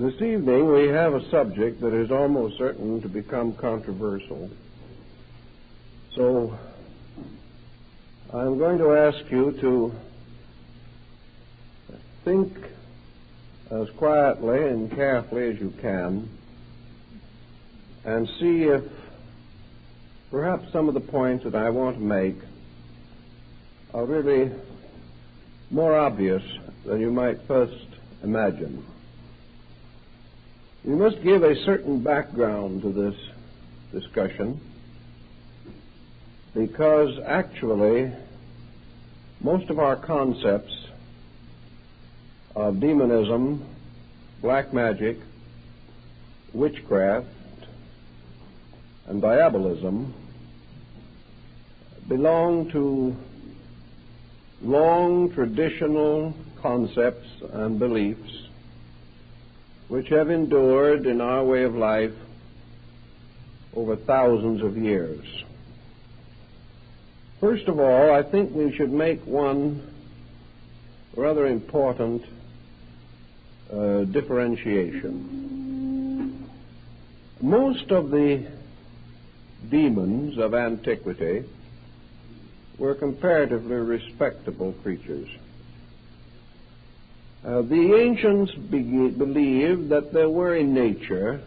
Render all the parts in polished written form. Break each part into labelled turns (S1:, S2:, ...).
S1: This evening we have a subject that is almost certain to become controversial. So I'm going to ask you to think as quietly and carefully as you can and see if perhaps some of the points that I want to make are really more obvious than you might first imagine. We must give a certain background to this discussion because actually most of our concepts of demonism, black magic, witchcraft, and diabolism belong to long traditional concepts and beliefs which have endured in our way of life over thousands of years. First of all, I think we should make one rather important differentiation. Most of the demons of antiquity were comparatively respectable creatures. The ancients believed that there were in nature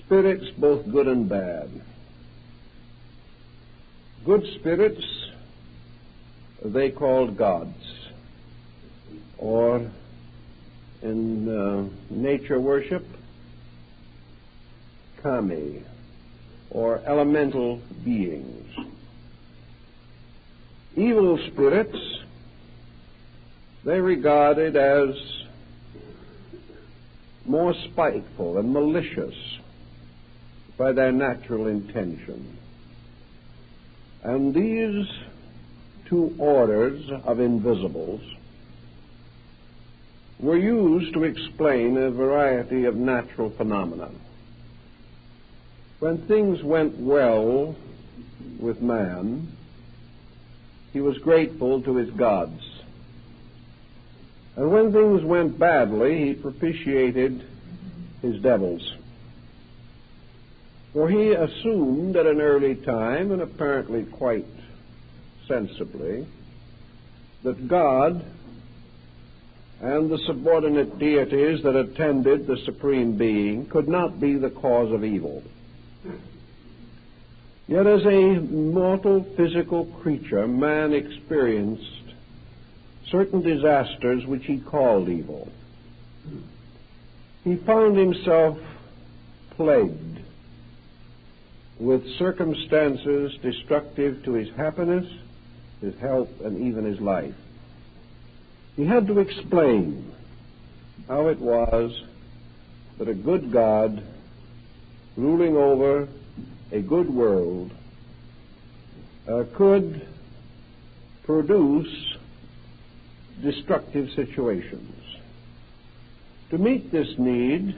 S1: spirits both good and bad. Good spirits they called gods, or in nature worship, kami, or elemental beings. Evil spirits they regarded as more spiteful and malicious by their natural intention. And these two orders of invisibles were used to explain a variety of natural phenomena. When things went well with man, he was grateful to his gods. And when things went badly, he propitiated his devils. For he assumed at an early time, and apparently quite sensibly, that God and the subordinate deities that attended the Supreme Being could not be the cause of evil. Yet as a mortal physical creature, man experienced certain disasters which he called evil. He found himself plagued with circumstances destructive to his happiness, his health, and even his life. He had to explain how it was that a good God ruling over a good world could produce destructive situations. To meet this need,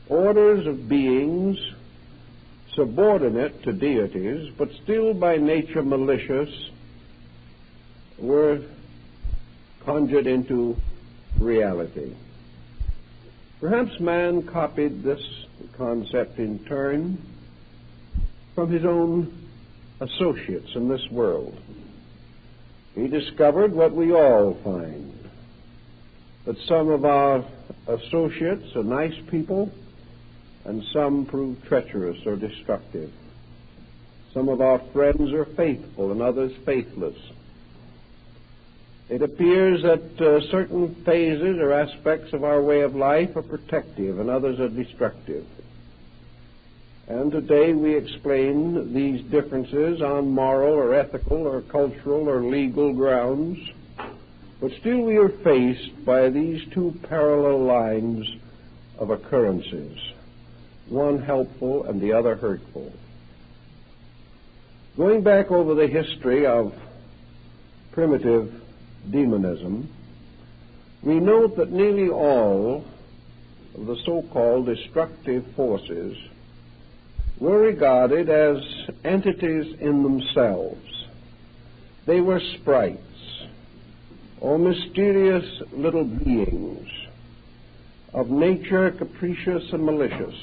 S1: orders of beings subordinate to deities, but still by nature malicious, were conjured into reality. Perhaps man copied this concept in turn from his own associates in this world. He discovered what we all find, that some of our associates are nice people and some prove treacherous or destructive. Some of our friends are faithful and others faithless. It appears that certain phases or aspects of our way of life are protective and others are destructive. And today we explain these differences on moral or ethical or cultural or legal grounds, but still we are faced by these two parallel lines of occurrences, one helpful and the other hurtful. Going back over the history of primitive demonism, we note that nearly all of the so-called destructive forces were regarded as entities in themselves. They were sprites or mysterious little beings of nature capricious and malicious.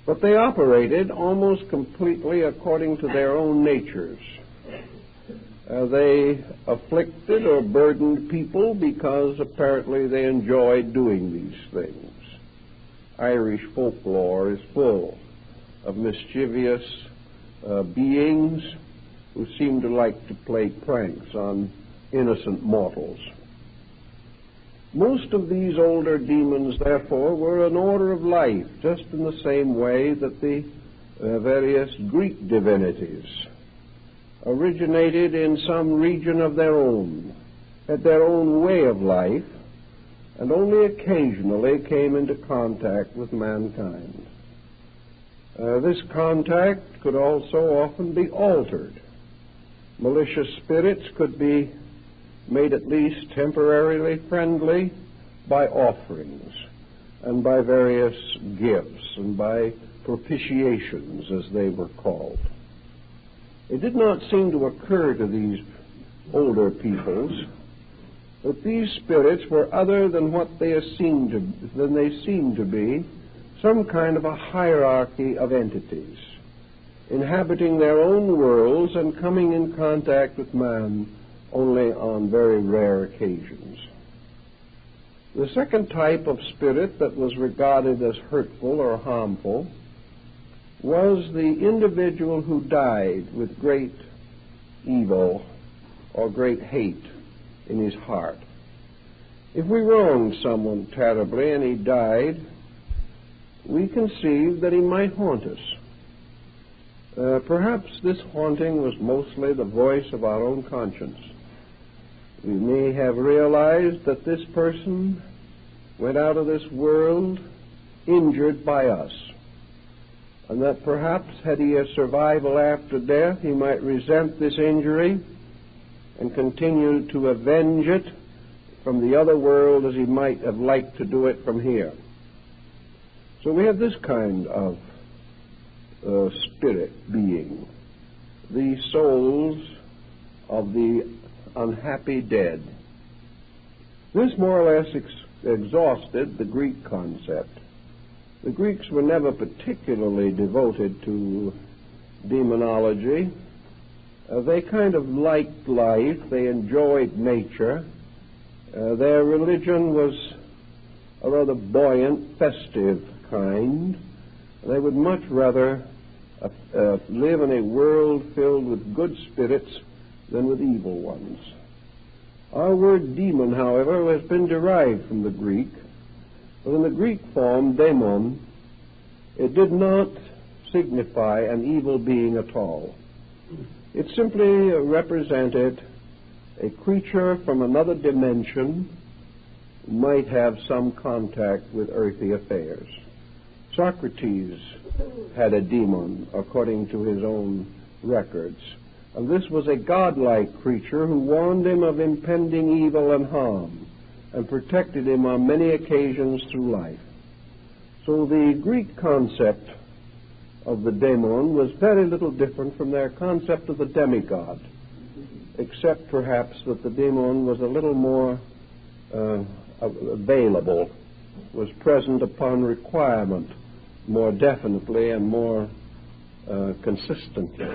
S1: But they operated almost completely according to their own natures. They afflicted or burdened people because apparently they enjoyed doing these things. Irish folklore is full of mischievous beings who seem to like to play pranks on innocent mortals. Most of these older demons, therefore, were an order of life, just in the same way that the various Greek divinities originated in some region of their own, had their own way of life, and only occasionally came into contact with mankind. This contact could also often be altered. Malicious spirits could be made at least temporarily friendly by offerings and by various gifts and by propitiations, as they were called. It did not seem to occur to these older peoples that these spirits were other than what they seemed to be, some kind of a hierarchy of entities, inhabiting their own worlds and coming in contact with man only on very rare occasions. The second type of spirit that was regarded as hurtful or harmful was the individual who died with great evil or great hate in his heart. If we wronged someone terribly and he died, we conceived that he might haunt us. Perhaps this haunting was mostly the voice of our own conscience. We may have realized that this person went out of this world injured by us, and that perhaps had he a survival after death, he might resent this injury and continue to avenge it from the other world as he might have liked to do it from here. So we have this kind of spirit being, the souls of the unhappy dead. This more or less exhausted the Greek concept. The Greeks were never particularly devoted to demonology. They kind of liked life. They enjoyed nature. Their religion was a rather buoyant, festive kind. They would much rather live in a world filled with good spirits than with evil ones. Our word demon, however, has been derived from the Greek. But in the Greek form, daemon, it did not signify an evil being at all. It simply represented a creature from another dimension who might have some contact with earthly affairs. Socrates had a demon, according to his own records, and this was a godlike creature who warned him of impending evil and harm and protected him on many occasions through life. So the Greek concept of the daemon was very little different from their concept of the demigod, except perhaps that the daemon was a little more available, was present upon requirement more definitely and more consistently.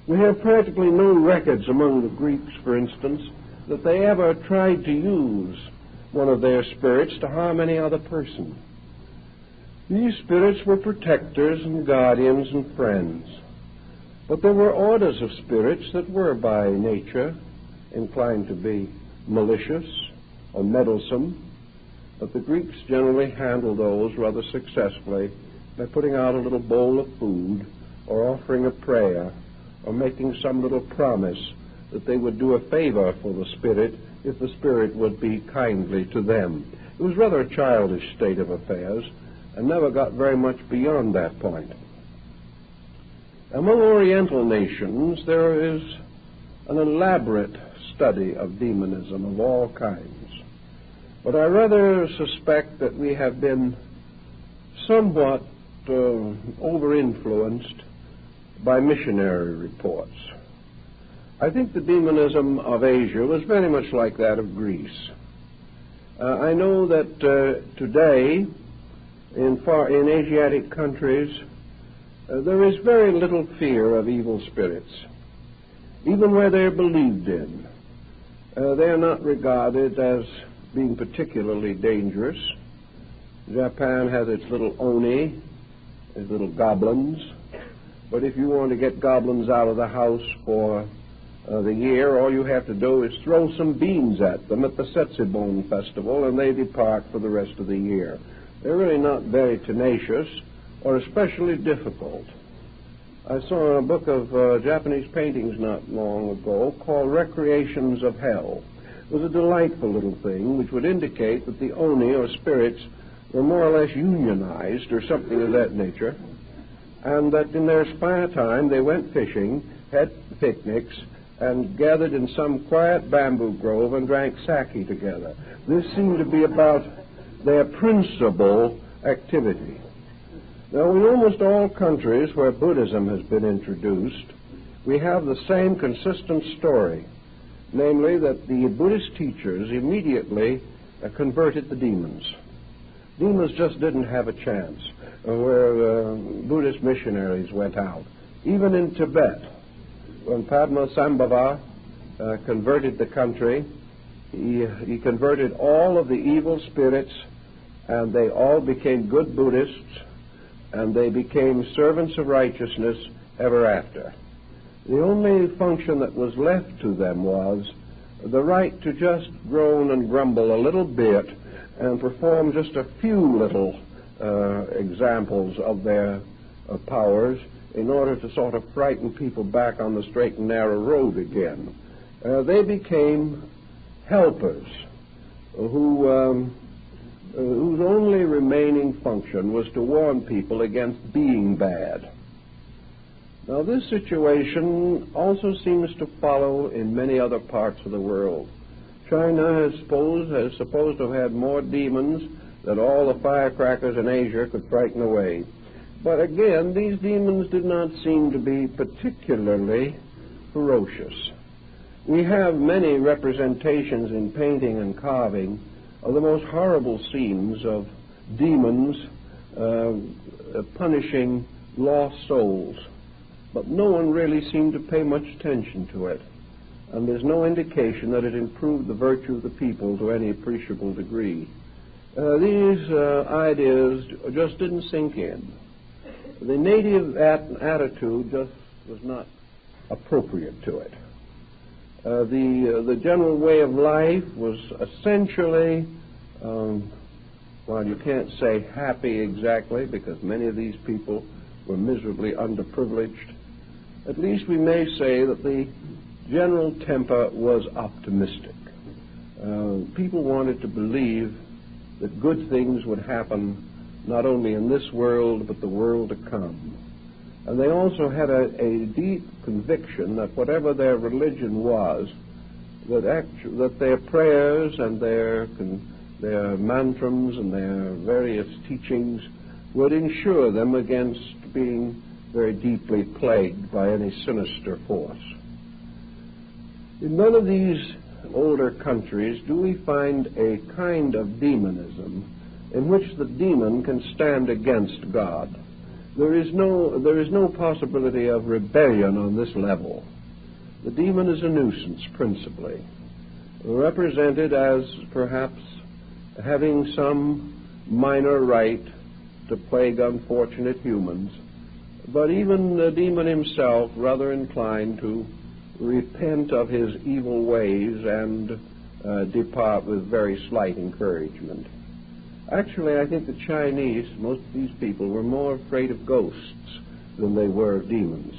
S1: We have practically no records among the Greeks, for instance, that they ever tried to use one of their spirits to harm any other person. These spirits were protectors and guardians and friends. But there were orders of spirits that were by nature inclined to be malicious or meddlesome, but the Greeks generally handled those rather successfully by putting out a little bowl of food or offering a prayer or making some little promise that they would do a favor for the spirit if the spirit would be kindly to them. It was rather a childish state of affairs and never got very much beyond that point. Among Oriental nations, there is an elaborate study of demonism of all kinds. But I rather suspect that we have been somewhat over-influenced by missionary reports. I think the demonism of Asia was very much like that of Greece. I know that today in Asiatic countries there is very little fear of evil spirits. Even where they're believed in, they are not regarded as being particularly dangerous. Japan has its little oni, its little goblins, but if you want to get goblins out of the house for the year, all you have to do is throw some beans at them at the Setsubun festival, and they depart for the rest of the year. They're really not very tenacious or especially difficult. I saw a book of Japanese paintings not long ago called Recreations of Hell. It was a delightful little thing which would indicate that the oni, or spirits, were more or less unionized or something of that nature, and that in their spare time they went fishing, had picnics, and gathered in some quiet bamboo grove and drank sake together. This seemed to be about their principal activity. Now, in almost all countries where Buddhism has been introduced, we have the same consistent story, namely that the Buddhist teachers immediately converted the demons. Demons just didn't have a chance where Buddhist missionaries went out. Even in Tibet, when Padmasambhava converted the country, he converted all of the evil spirits, and they all became good Buddhists, and they became servants of righteousness ever after. The only function that was left to them was the right to just groan and grumble a little bit and perform just a few little examples of their powers in order to sort of frighten people back on the straight and narrow road again. They became helpers whose only remaining function was to warn people against being bad. Now, this situation also seems to follow in many other parts of the world. China is supposed to have had more demons than all the firecrackers in Asia could frighten away. But again, these demons did not seem to be particularly ferocious. We have many representations in painting and carving of the most horrible scenes of demons punishing lost souls. But no one really seemed to pay much attention to it. And there's no indication that it improved the virtue of the people to any appreciable degree. These ideas just didn't sink in. The native attitude just was not appropriate to it. The general way of life was essentially, well, you can't say happy exactly, because many of these people were miserably underprivileged. At least we may say that the general temper was optimistic. People wanted to believe that good things would happen not only in this world but the world to come. And they also had a deep conviction that whatever their religion was, that their prayers and their mantrams and their various teachings would ensure them against being very deeply plagued by any sinister force. In none of these older countries do we find a kind of demonism in which the demon can stand against God. There is no possibility of rebellion on this level. The demon is a nuisance, principally, represented as perhaps having some minor right to plague unfortunate humans, but even the demon himself rather inclined to repent of his evil ways and depart with very slight encouragement. Actually, I think the Chinese, most of these people, were more afraid of ghosts than they were of demons.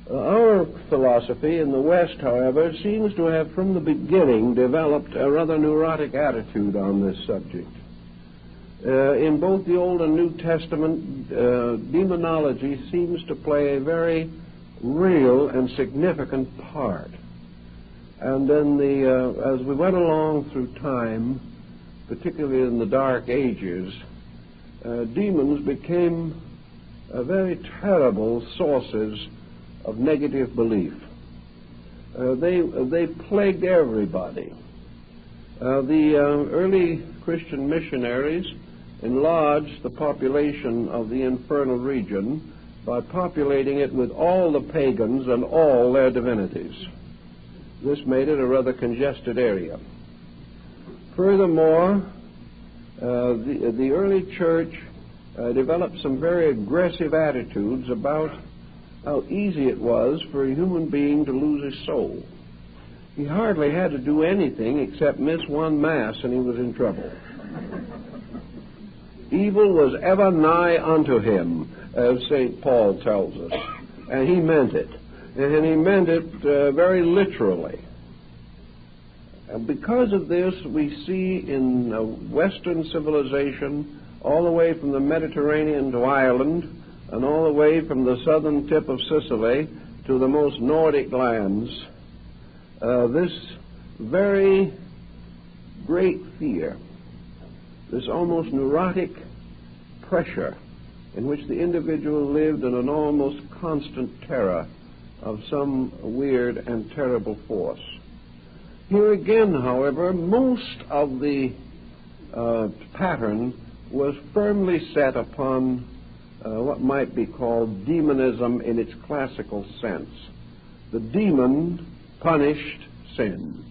S1: Our philosophy in the West, however, seems to have from the beginning developed a rather neurotic attitude on this subject. In both the Old and New Testament, demonology seems to play a very real and significant part. And then as we went along through time, particularly in the Dark Ages, demons became very terrible sources of negative belief. They plagued everybody. The early Christian missionaries enlarged the population of the infernal region by populating it with all the pagans and all their divinities. This made it a rather congested area. Furthermore, the early church developed some very aggressive attitudes about how easy it was for a human being to lose his soul. He hardly had to do anything except miss one Mass and he was in trouble. Evil was ever nigh unto him, as St. Paul tells us, and he meant it. And he meant it very literally. And because of this, we see in Western civilization, all the way from the Mediterranean to Ireland, and all the way from the southern tip of Sicily to the most Nordic lands, this very great fear, this almost neurotic pressure in which the individual lived in an almost constant terror of some weird and terrible force. Here again, however, most of the pattern was firmly set upon what might be called demonism in its classical sense. The demon punished sin.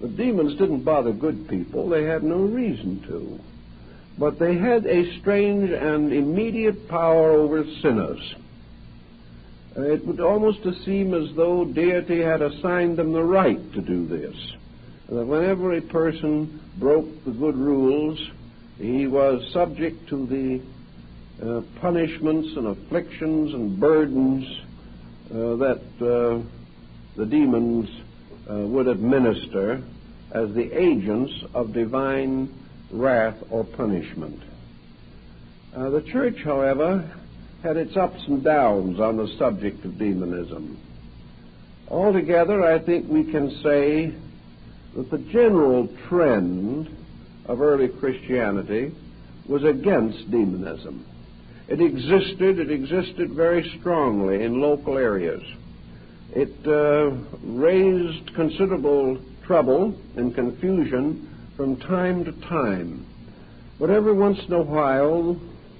S1: The demons didn't bother good people. They had no reason to. But they had a strange and immediate power over sinners. It would almost seem as though deity had assigned them the right to do this. That whenever a person broke the good rules, he was subject to the punishments and afflictions and burdens that the demons would administer as the agents of divine wrath or punishment. The church, however, had its ups and downs on the subject of demonism. Altogether, I think we can say that the general trend of early Christianity was against demonism. It existed very strongly in local areas. It raised considerable trouble and confusion from time to time. But every once in a while,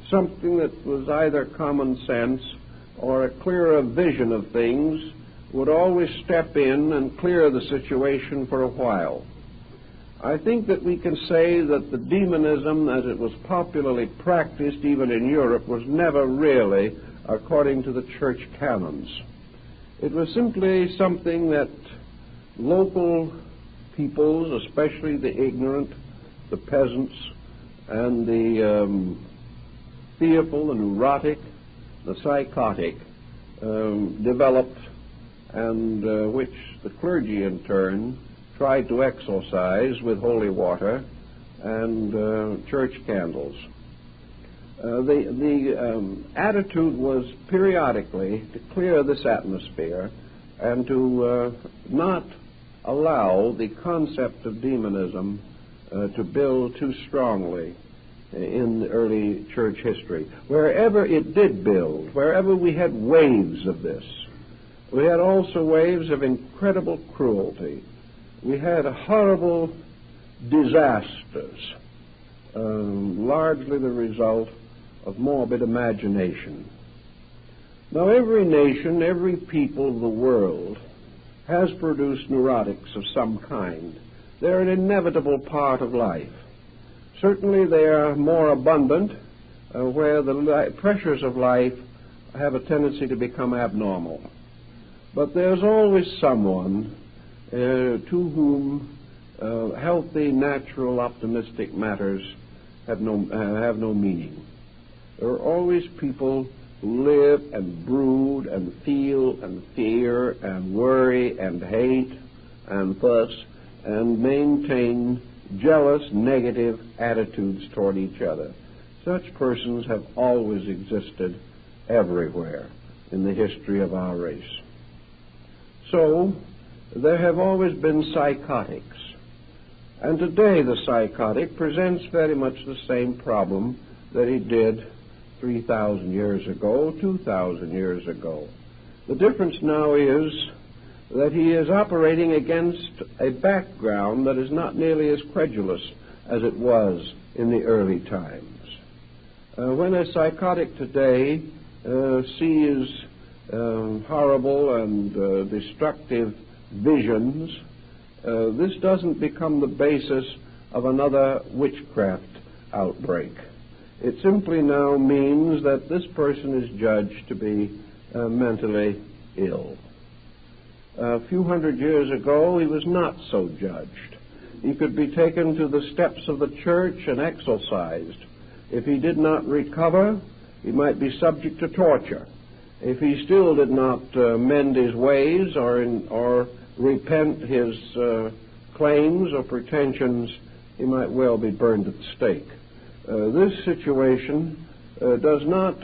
S1: something that was either common sense or a clearer vision of things would always step in and clear the situation for a while. I think that we can say that the demonism, as it was popularly practiced even in Europe, was never really according to the church canons. It was simply something that local peoples, especially the ignorant, the peasants, and the fearful, the neurotic, the psychotic, developed, and which the clergy in turn tried to exorcise with holy water and church candles. The attitude was periodically to clear this atmosphere and to not allow the concept of demonism to build too strongly in the early church history. Wherever it did build, wherever we had waves of this, we had also waves of incredible cruelty. We had horrible disasters, largely the result of morbid imagination. Now, every nation, every people of the world has produced neurotics of some kind. They're an inevitable part of life. Certainly they are more abundant where the pressures of life have a tendency to become abnormal. But there's always someone to whom healthy, natural, optimistic matters have no meaning. There are always people who live and brood and feel and fear and worry and hate and fuss and maintain jealous, negative attitudes toward each other. Such persons have always existed everywhere in the history of our race. So, there have always been psychotics. And today the psychotic presents very much the same problem that he did 3,000 years ago, 2,000 years ago. The difference now is that he is operating against a background that is not nearly as credulous as it was in the early times. When a psychotic today sees horrible and destructive visions, this doesn't become the basis of another witchcraft outbreak. It simply now means that this person is judged to be mentally ill. A few hundred years ago, he was not so judged. He could be taken to the steps of the church and exorcised. If he did not recover, he might be subject to torture. If he still did not mend his ways or repent his claims or pretensions, he might well be burned at the stake. This situation does not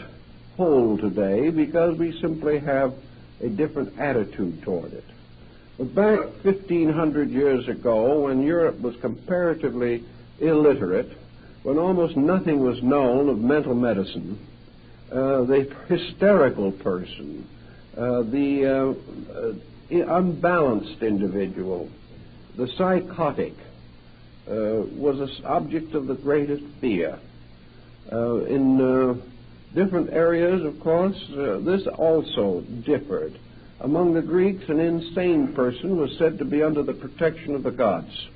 S1: hold today because we simply have a different attitude toward it. But back 1,500 years ago, when Europe was comparatively illiterate, when almost nothing was known of mental medicine, the hysterical person, the unbalanced individual, the psychotic, was an object of the greatest fear. In different areas, of course, this also differed. Among the Greeks, an insane person was said to be under the protection of the gods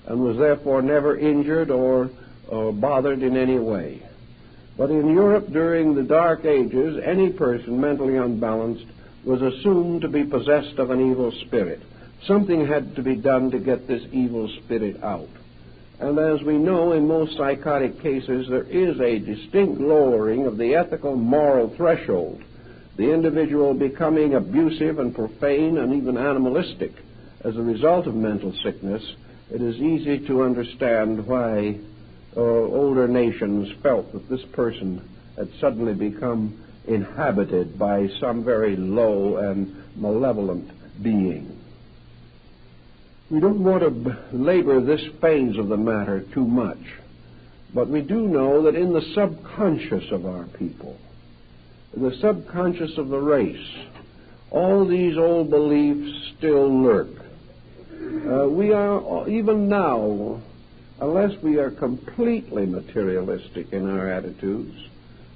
S1: and was therefore never injured or bothered in any way. But in Europe during the Dark Ages, any person mentally unbalanced was assumed to be possessed of an evil spirit. Something had to be done to get this evil spirit out. And as we know, in most psychotic cases, there is a distinct lowering of the ethical moral threshold, the individual becoming abusive and profane and even animalistic as a result of mental sickness. It is easy to understand why older nations felt that this person had suddenly become inhabited by some very low and malevolent being. We don't want to labor this phase of the matter too much, but we do know that in the subconscious of our people, in the subconscious of the race, all these old beliefs still lurk. We are, even now, unless we are completely materialistic in our attitudes,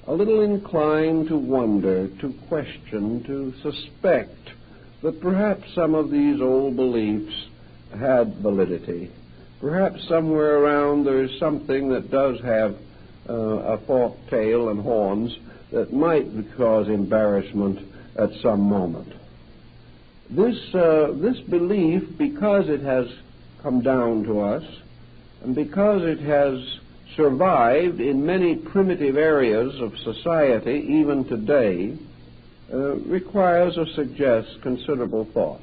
S1: a little inclined to wonder, to question, to suspect that perhaps some of these old beliefs had validity. Perhaps somewhere around there is something that does have a forked tail and horns that might cause embarrassment at some moment. This belief, because it has come down to us, and because it has survived in many primitive areas of society, even today, requires or suggests considerable thought.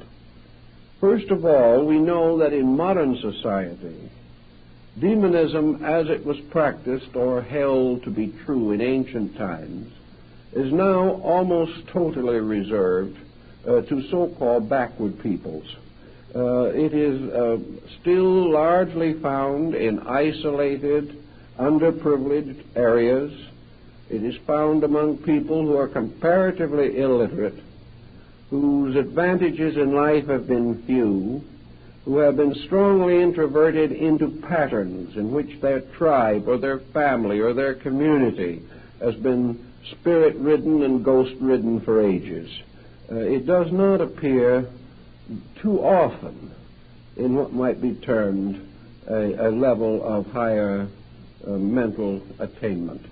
S1: First of all, we know that in modern society, demonism as it was practiced or held to be true in ancient times is now almost totally reserved to so-called backward peoples. It is still largely found in isolated, underprivileged areas. It is found among people who are comparatively illiterate, whose advantages in life have been few, who have been strongly introverted into patterns in which their tribe or their family or their community has been spirit-ridden and ghost-ridden for ages. It does not appear too often in what might be termed a level of higher mental attainment.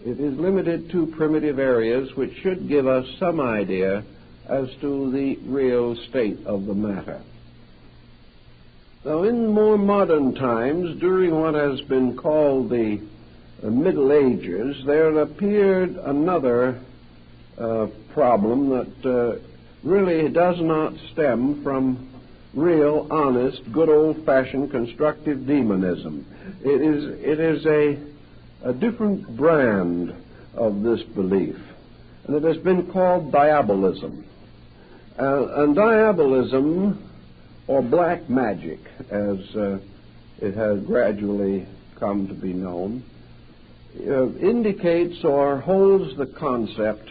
S1: It is limited to primitive areas which should give us some idea as to the real state of the matter. Now, in more modern times, during what has been called the Middle Ages, there appeared another problem that really does not stem from real, honest, good old-fashioned constructive demonism. It is a different brand of this belief, and it has been called diabolism. And diabolism, or black magic, as it has gradually come to be known, indicates or holds the concept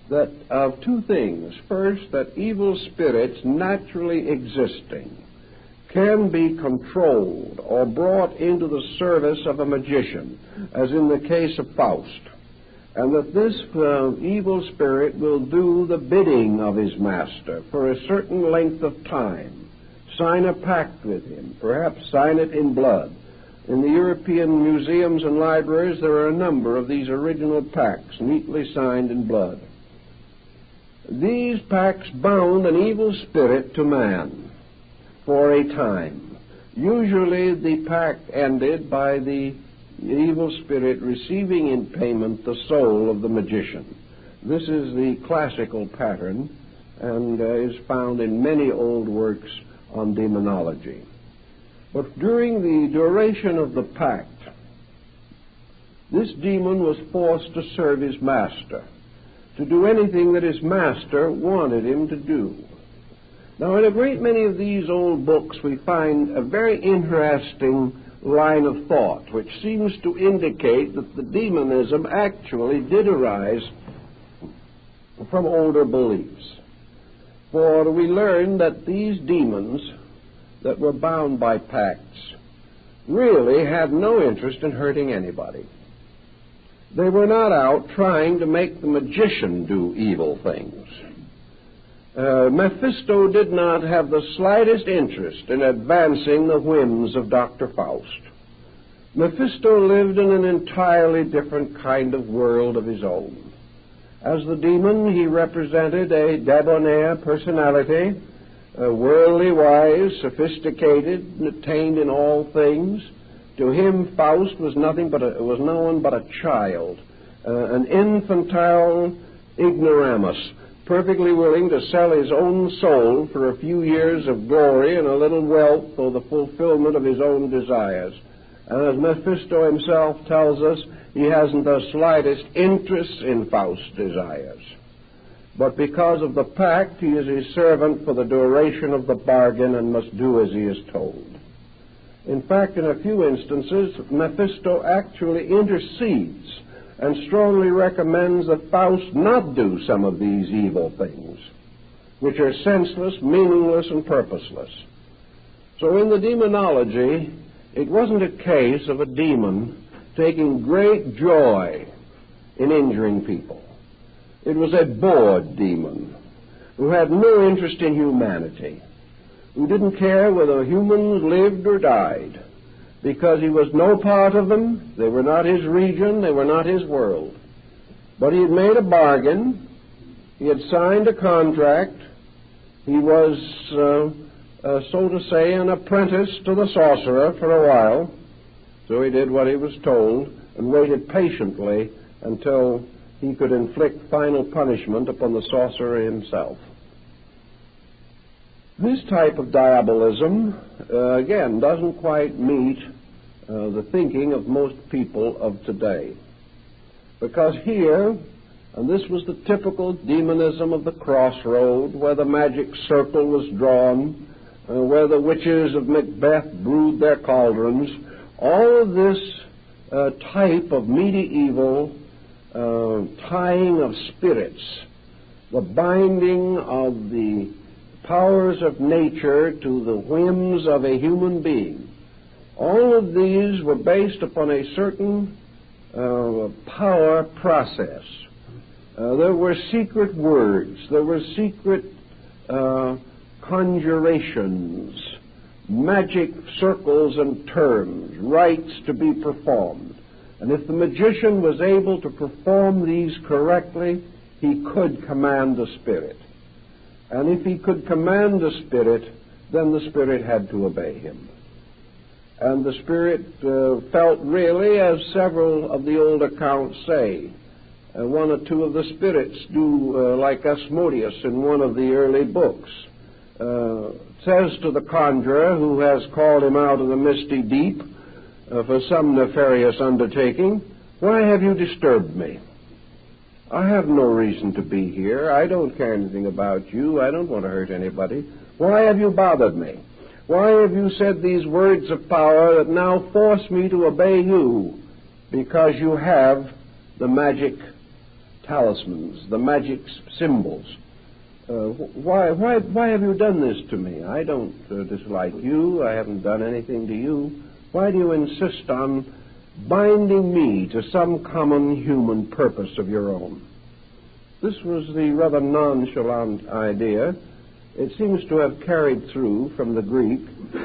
S1: that of two things. First, that evil spirits naturally existing can be controlled or brought into the service of a magician, as in the case of Faust, and that this evil spirit will do the bidding of his master for a certain length of time, sign a pact with him, perhaps sign it in blood. In the European museums and libraries there are a number of these original pacts neatly signed in blood. These pacts bound an evil spirit to man for a time. Usually the pact ended by the evil spirit receiving in payment the soul of the magician. This is the classical pattern and is found in many old works on demonology. But during the duration of the pact, this demon was forced to serve his master, to do anything that his master wanted him to do. Now, in a great many of these old books, we find a very interesting line of thought, which seems to indicate that the demonism actually did arise from older beliefs. For we learn that these demons that were bound by pacts really had no interest in hurting anybody. They were not out trying to make the magician do evil things. Mephisto did not have the slightest interest in advancing the whims of Dr. Faust. Mephisto lived in an entirely different kind of world of his own. As the demon, he represented a debonair personality, worldly wise, sophisticated, and attained in all things. To him, Faust was was no one but a child, an infantile ignoramus, perfectly willing to sell his own soul for a few years of glory and a little wealth or the fulfillment of his own desires. And as Mephisto himself tells us, he hasn't the slightest interest in Faust's desires. But because of the pact, he is his servant for the duration of the bargain and must do as he is told. In fact, in a few instances, Mephisto actually intercedes and strongly recommends that Faust not do some of these evil things, which are senseless, meaningless, and purposeless. So in the demonology, it wasn't a case of a demon taking great joy in injuring people. It was a bored demon who had no interest in humanity, who didn't care whether humans lived or died, because he was no part of them. They were not his region, they were not his world. But he had made a bargain, he had signed a contract, he was, so to say, an apprentice to the sorcerer for a while, so he did what he was told and waited patiently until he could inflict final punishment upon the sorcerer himself. This type of diabolism, again, doesn't quite meet the thinking of most people of today. Because here, and this was the typical demonism of the crossroad, where the magic circle was drawn, where the witches of Macbeth brewed their cauldrons, all of this type of medieval tying of spirits, the binding of the powers of nature to the whims of a human being, all of these were based upon a certain power process. There were secret words, there were secret conjurations, magic circles and terms, rites to be performed. And if the magician was able to perform these correctly, he could command the spirit. And if he could command the spirit, then the spirit had to obey him. And the spirit felt really, as several of the old accounts say. One or two of the spirits do, like Asmodeus in one of the early books, says to the conjurer who has called him out of the misty deep for some nefarious undertaking, "Why have you disturbed me? I have no reason to be here. I don't care anything about you. I don't want to hurt anybody. Why have you bothered me? Why have you said these words of power that now force me to obey you? Because you have the magic talismans, the magic symbols. Why have you done this to me? I don't dislike you. I haven't done anything to you. Why do you insist on binding me to some common human purpose of your own? This was the rather nonchalant idea. It seems to have carried through from the Greek,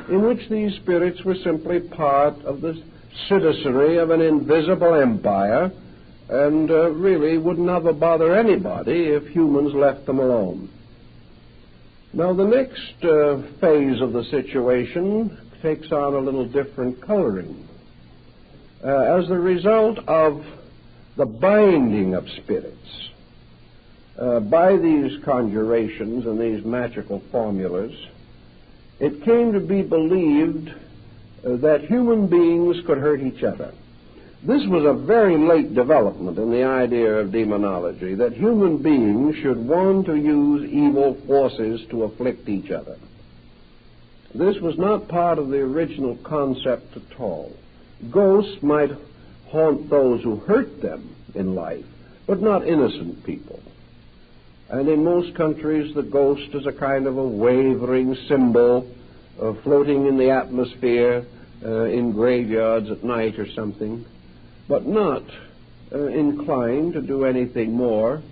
S1: in which these spirits were simply part of the citizenry of an invisible empire, and really would never bother anybody if humans left them alone. Now, the next phase of the situation takes on a little different coloring. As a result of the binding of spirits by these conjurations and these magical formulas, it came to be believed that human beings could hurt each other. This was a very late development in the idea of demonology, that human beings should want to use evil forces to afflict each other. This was not part of the original concept at all. Ghosts might haunt those who hurt them in life, but not innocent people. And in most countries, the ghost is a kind of a wavering symbol floating in the atmosphere in graveyards at night or something, but not inclined to do anything more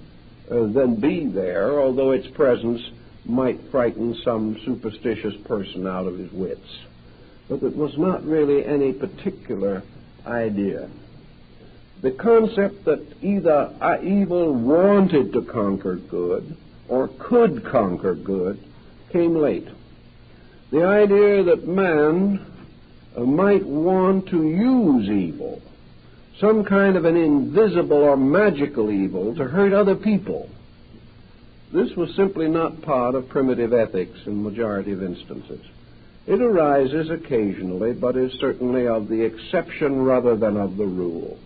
S1: than be there, although its presence might frighten some superstitious person out of his wits. But it was not really any particular idea. The concept that either evil wanted to conquer good or could conquer good came late. The idea that man might want to use evil, some kind of an invisible or magical evil, to hurt other people. This was simply not part of primitive ethics in the majority of instances. It arises occasionally, but is certainly of the exception rather than of the rule.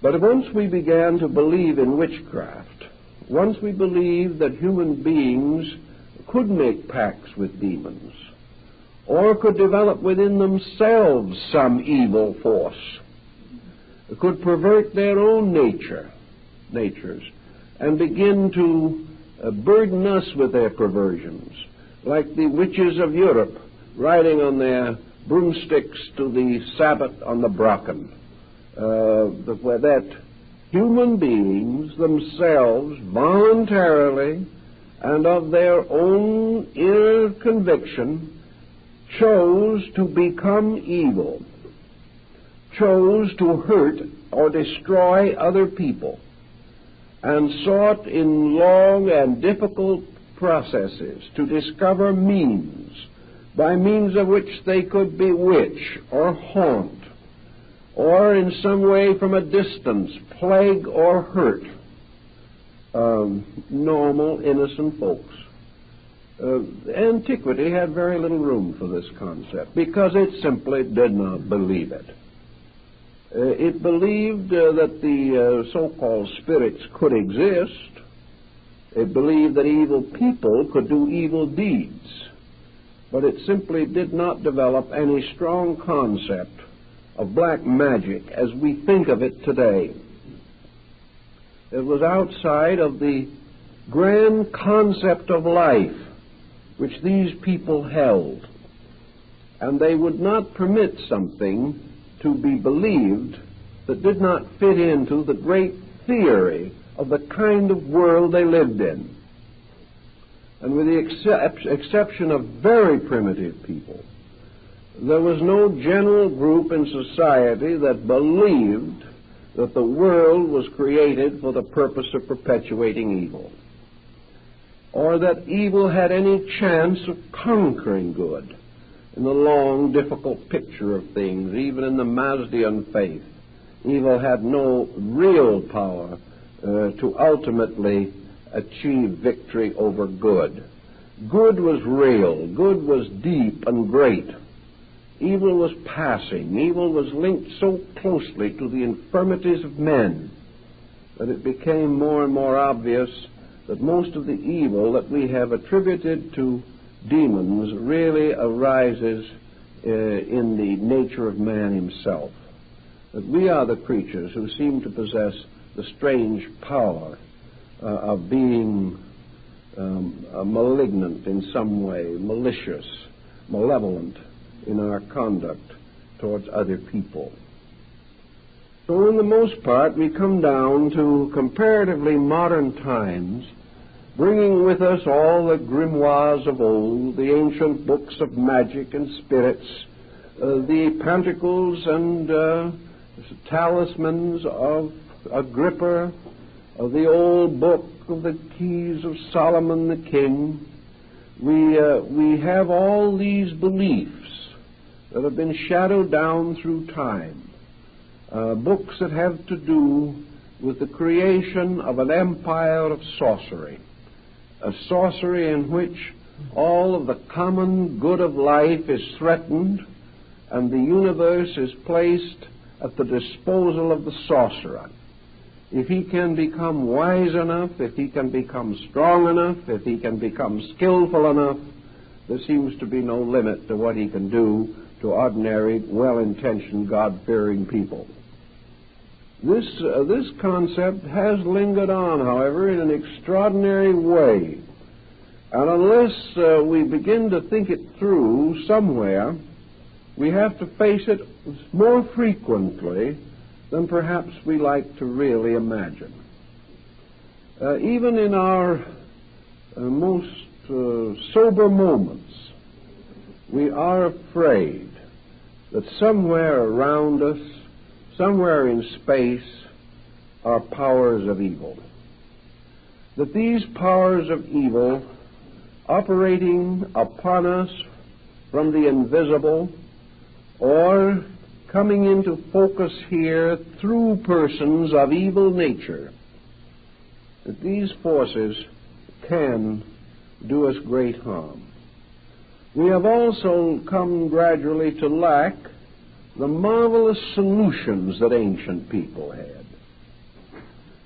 S1: But once we began to believe in witchcraft, once we believed that human beings could make pacts with demons, or could develop within themselves some evil force, could pervert their own natures, and begin to burden us with their perversions, like the witches of Europe riding on their broomsticks to the Sabbath on the Brocken, where that human beings themselves voluntarily and of their own inner conviction chose to become evil, chose to hurt or destroy other people, and sought in long and difficult processes to discover means by means of which they could bewitch or haunt, or in some way from a distance plague or hurt normal, innocent folks. Antiquity had very little room for this concept because it simply did not believe it. It believed that the so-called spirits could exist. It believed that evil people could do evil deeds. But it simply did not develop any strong concept of black magic as we think of it today. It was outside of the grand concept of life which these people held, and they would not permit something to be believed that did not fit into the great theory of the kind of world they lived in. And with the exception of very primitive people, there was no general group in society that believed that the world was created for the purpose of perpetuating evil, or that evil had any chance of conquering good. In the long, difficult picture of things, even in the Mazdian faith, evil had no real power to ultimately achieve victory over good. Good was real. Good was deep and great. Evil was passing. Evil was linked so closely to the infirmities of men that it became more and more obvious that most of the evil that we have attributed to demons really arises in the nature of man himself. That we are the creatures who seem to possess the strange power of being malignant in some way, malicious, malevolent in our conduct towards other people. So in the most part, we come down to comparatively modern times, bringing with us all the grimoires of old, the ancient books of magic and spirits, the panticles and talismans of Agrippa, of the old book of the keys of Solomon the king. We have all these beliefs that have been shadowed down through time, books that have to do with the creation of an empire of sorcery, a sorcery in which all of the common good of life is threatened and the universe is placed at the disposal of the sorcerer. If he can become wise enough, if he can become strong enough, if he can become skillful enough, there seems to be no limit to what he can do to ordinary, well-intentioned, God-fearing people. This concept has lingered on, however, in an extraordinary way. And unless we begin to think it through somewhere, we have to face it more frequently than perhaps we like to really imagine. Even in our most sober moments, we are afraid that somewhere around us, somewhere in space, are powers of evil. That these powers of evil, operating upon us from the invisible, or coming into focus here through persons of evil nature, that these forces can do us great harm. We have also come gradually to lack the marvelous solutions that ancient people had.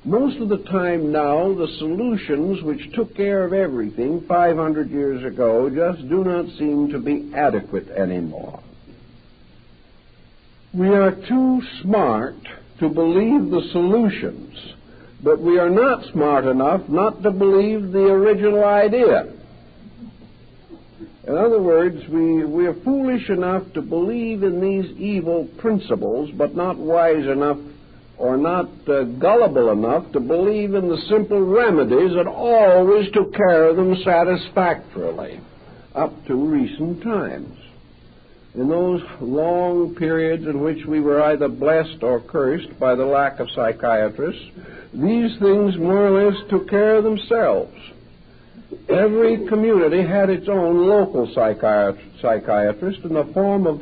S1: Most of the time now, the solutions which took care of everything 500 years ago just do not seem to be adequate anymore. We are too smart to believe the solutions, but we are not smart enough not to believe the original idea. In other words, we are foolish enough to believe in these evil principles, but not wise enough or not gullible enough to believe in the simple remedies that always took care of them satisfactorily up to recent times. In those long periods in which we were either blessed or cursed by the lack of psychiatrists, these things more or less took care of themselves. Every community had its own local psychiatrist in the form of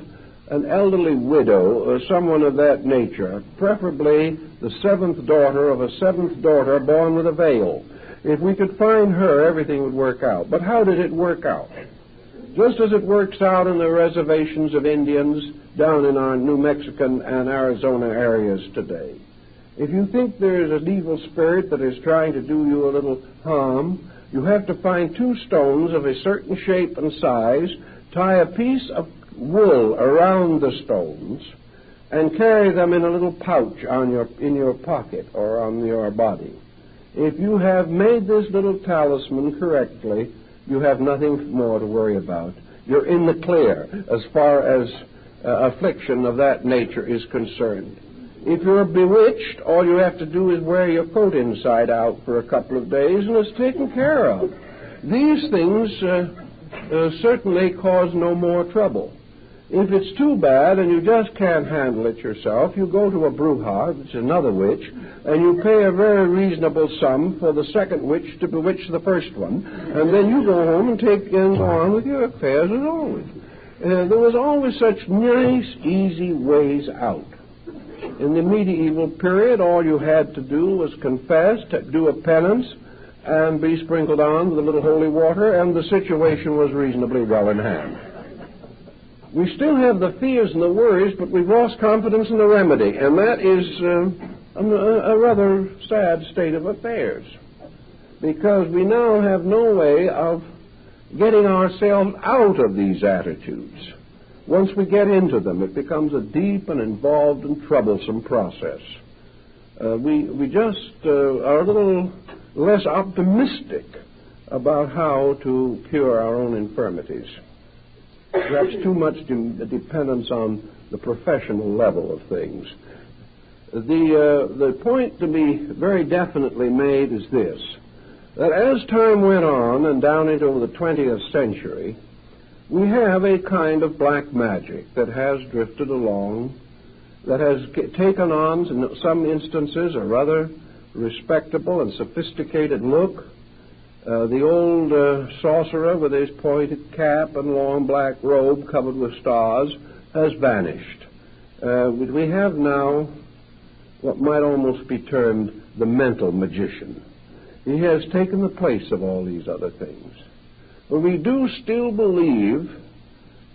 S1: an elderly widow or someone of that nature, preferably the seventh daughter of a seventh daughter born with a veil. If we could find her, everything would work out. But how did it work out? Just as it works out in the reservations of Indians down in our New Mexican and Arizona areas today. If you think there is an evil spirit that is trying to do you a little harm, you have to find two stones of a certain shape and size, tie a piece of wool around the stones, and carry them in a little pouch in your pocket or on your body. If you have made this little talisman correctly, you have nothing more to worry about. You're in the clear as far as affliction of that nature is concerned. If you're bewitched, all you have to do is wear your coat inside out for a couple of days and it's taken care of. These things certainly cause no more trouble. If it's too bad and you just can't handle it yourself, you go to a bruja, which is another witch, and you pay a very reasonable sum for the second witch to bewitch the first one, and then you go home and go on with your affairs as always. There was always such nice, easy ways out. In the medieval period, all you had to do was confess, do a penance, and be sprinkled on with a little holy water, and the situation was reasonably well in hand. We still have the fears and the worries, but we've lost confidence in the remedy, and that is a rather sad state of affairs, because we now have no way of getting ourselves out of these attitudes. Once we get into them, it becomes a deep and involved and troublesome process. we just are a little less optimistic about how to cure our own infirmities. Perhaps too much dependence on the professional level of things. The point to be very definitely made is this, that as time went on and down into the 20th century, we have a kind of black magic that has drifted along, that has taken on, in some instances, a rather respectable and sophisticated look. The old sorcerer with his pointed cap and long black robe covered with stars has vanished. We have now what might almost be termed the mental magician. He has taken the place of all these other things. But we do still believe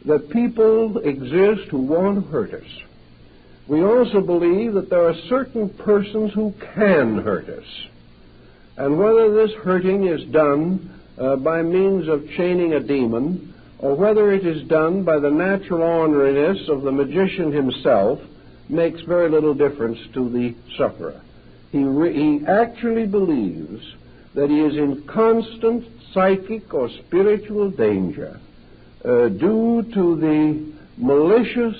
S1: that people exist who want to hurt us. We also believe that there are certain persons who can hurt us. And whether this hurting is done by means of chaining a demon, or whether it is done by the natural orneriness of the magician himself, makes very little difference to the sufferer. He actually believes that he is in constant psychic or spiritual danger due to the malicious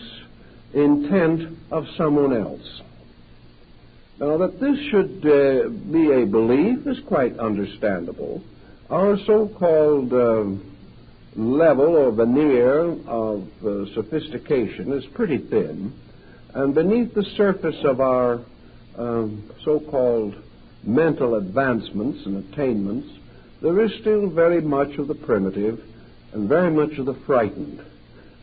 S1: intent of someone else. Now, that this should be a belief is quite understandable. Our so-called level or veneer of sophistication is pretty thin, and beneath the surface of our so-called mental advancements and attainments, there is still very much of the primitive and very much of the frightened.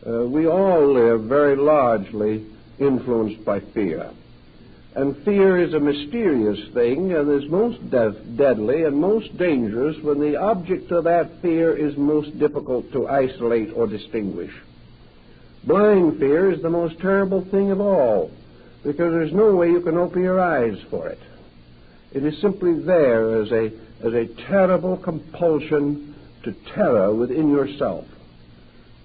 S1: We all live very largely influenced by fear. And fear is a mysterious thing and is most deadly and most dangerous when the object of that fear is most difficult to isolate or distinguish. Blind fear is the most terrible thing of all, because there's no way you can open your eyes for it. It is simply there as a terrible compulsion to terror within yourself.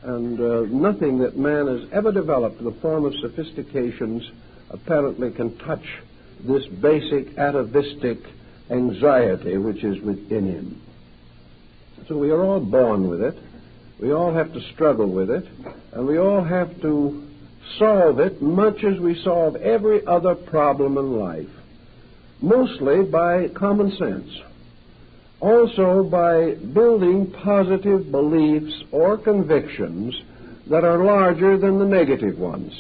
S1: And nothing that man has ever developed in the form of sophistications apparently can touch this basic atavistic anxiety which is within him. So we are all born with it. We all have to struggle with it, and we all have to solve it much as we solve every other problem in life, mostly by common sense, also by building positive beliefs or convictions that are larger than the negative ones.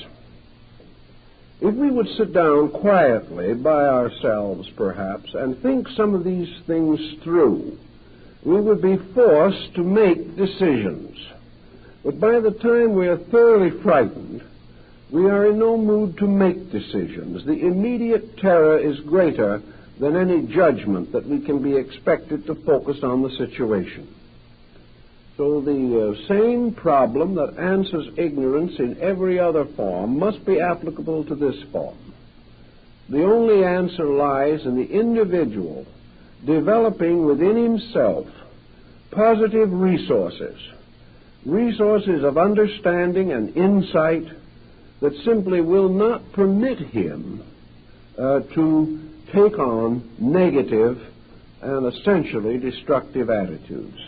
S1: If we would sit down quietly by ourselves, perhaps, and think some of these things through, we would be forced to make decisions. But by the time we are thoroughly frightened, we are in no mood to make decisions. The immediate terror is greater than any judgment that we can be expected to focus on the situation. So the same problem that answers ignorance in every other form must be applicable to this form. The only answer lies in the individual developing within himself positive resources of understanding and insight that simply will not permit him to take on negative and essentially destructive attitudes.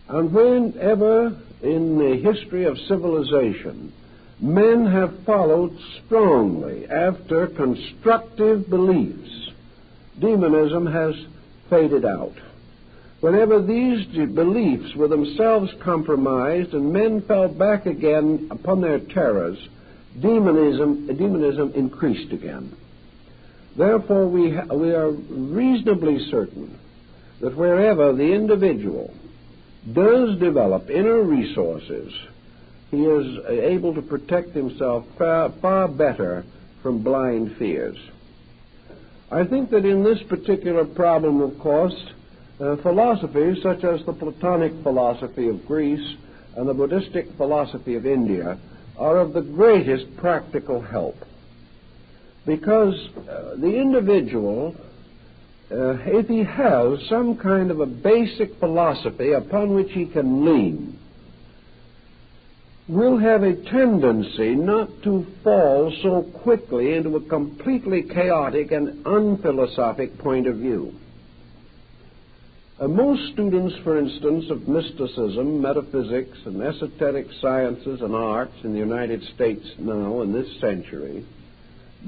S1: And whenever in the history of civilization men have followed strongly after constructive beliefs, demonism has faded out. Whenever these beliefs were themselves compromised and men fell back again upon their terrors, demonism increased again. Therefore, we are reasonably certain that wherever the individual does develop inner resources, he is able to protect himself far better from blind fears. I think that in this particular problem, of course, philosophies such as the Platonic philosophy of Greece and the Buddhistic philosophy of India are of the greatest practical help, because the individual, if he has some kind of a basic philosophy upon which he can lean, will have a tendency not to fall so quickly into a completely chaotic and unphilosophic point of view. Most students, for instance, of mysticism, metaphysics, and esoteric sciences and arts in the United States now in this century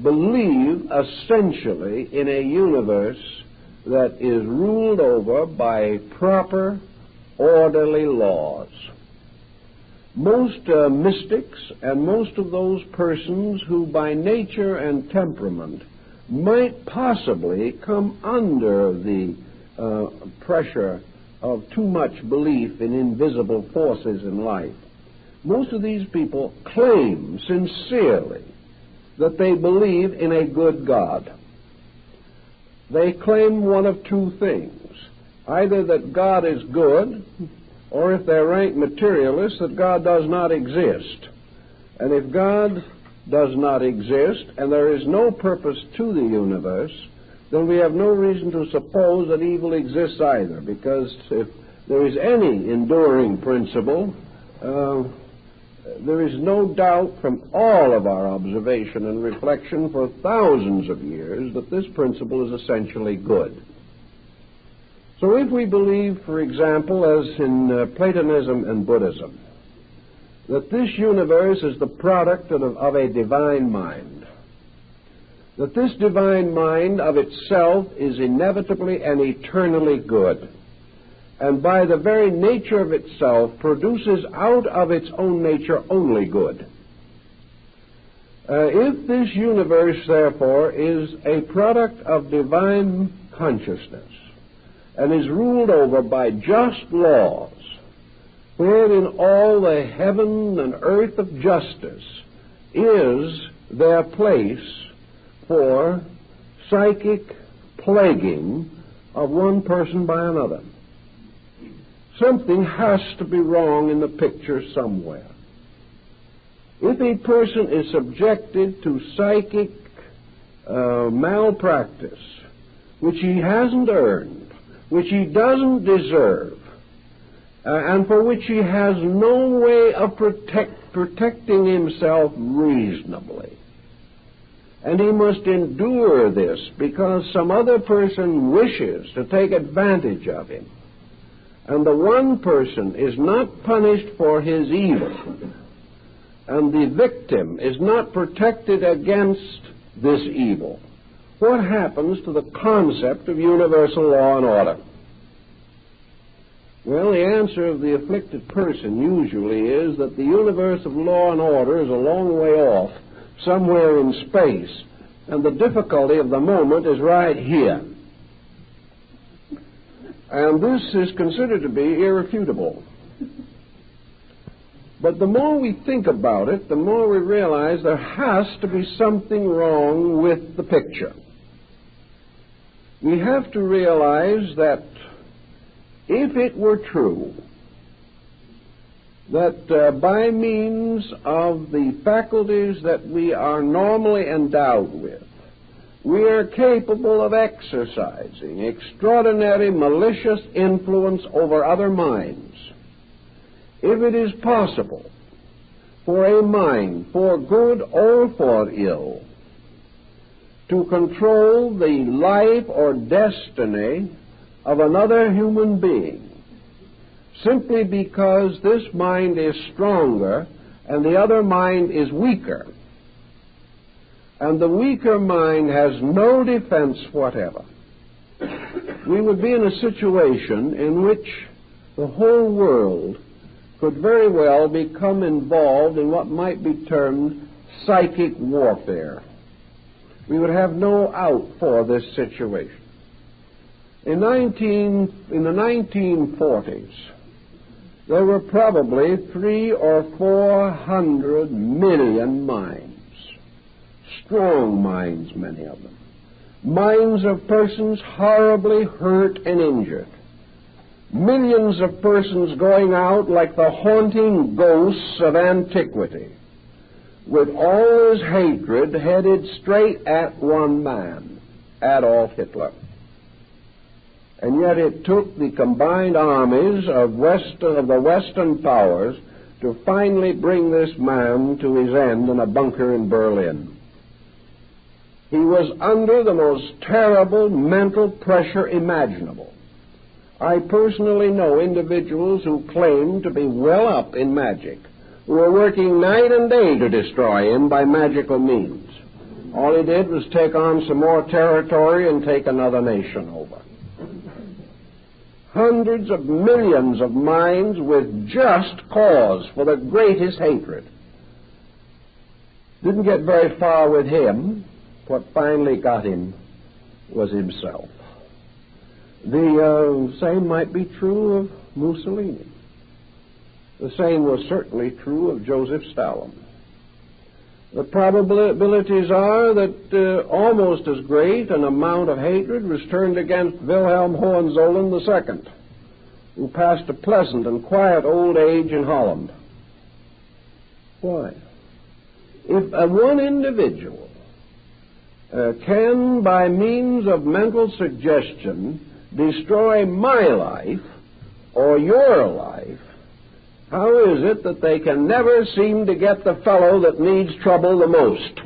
S1: believe essentially in a universe that is ruled over by proper, orderly laws. Most mystics and most of those persons who by nature and temperament might possibly come under the pressure of too much belief in invisible forces in life, most of these people claim sincerely that they believe in a good God. They claim one of two things: either that God is good, or if they're rank materialists, that God does not exist. And if God does not exist, and there is no purpose to the universe, then we have no reason to suppose that evil exists either, because if there is any enduring principle, there is no doubt from all of our observation and reflection for thousands of years that this principle is essentially good. So if we believe, for example, as in Platonism and Buddhism, that this universe is the product of a divine mind, that this divine mind of itself is inevitably and eternally good, and by the very nature of itself produces out of its own nature only good. If this universe, therefore, is a product of divine consciousness and is ruled over by just laws, wherein all the heaven and earth of justice is their place for psychic plaguing of one person by another, something has to be wrong in the picture somewhere. If a person is subjected to psychic malpractice, which he hasn't earned, which he doesn't deserve, and for which he has no way of protecting himself reasonably, and he must endure this because some other person wishes to take advantage of him, and the one person is not punished for his evil, and the victim is not protected against this evil, what happens to the concept of universal law and order? Well, the answer of the afflicted person usually is that the universe of law and order is a long way off, somewhere in space, and the difficulty of the moment is right here. And this is considered to be irrefutable. But the more we think about it, the more we realize there has to be something wrong with the picture. We have to realize that if it were true that by means of the faculties that we are normally endowed with, we are capable of exercising extraordinary malicious influence over other minds, if it is possible for a mind, for good or for ill, to control the life or destiny of another human being, simply because this mind is stronger and the other mind is weaker, and the weaker mind has no defense whatever, we would be in a situation in which the whole world could very well become involved in what might be termed psychic warfare. We would have no out for this situation. In the 1940s, there were probably 300 or 400 million minds, strong minds, many of them, minds of persons horribly hurt and injured, millions of persons going out like the haunting ghosts of antiquity, with all his hatred headed straight at one man, Adolf Hitler. And yet it took the combined armies of the Western powers to finally bring this man to his end in a bunker in Berlin. He was under the most terrible mental pressure imaginable. I personally know individuals who claim to be well up in magic, who were working night and day to destroy him by magical means. All he did was take on some more territory and take another nation over. Hundreds of millions of minds with just cause for the greatest hatred. Didn't get very far with him. What finally got him was himself. The same might be true of Mussolini. The same was certainly true of Joseph Stalin. The probabilities are that almost as great an amount of hatred was turned against Wilhelm Hohenzollern II, who passed a pleasant and quiet old age in Holland. Why? If one individual can, by means of mental suggestion, destroy my life or your life, how is it that they can never seem to get the fellow that needs trouble the most?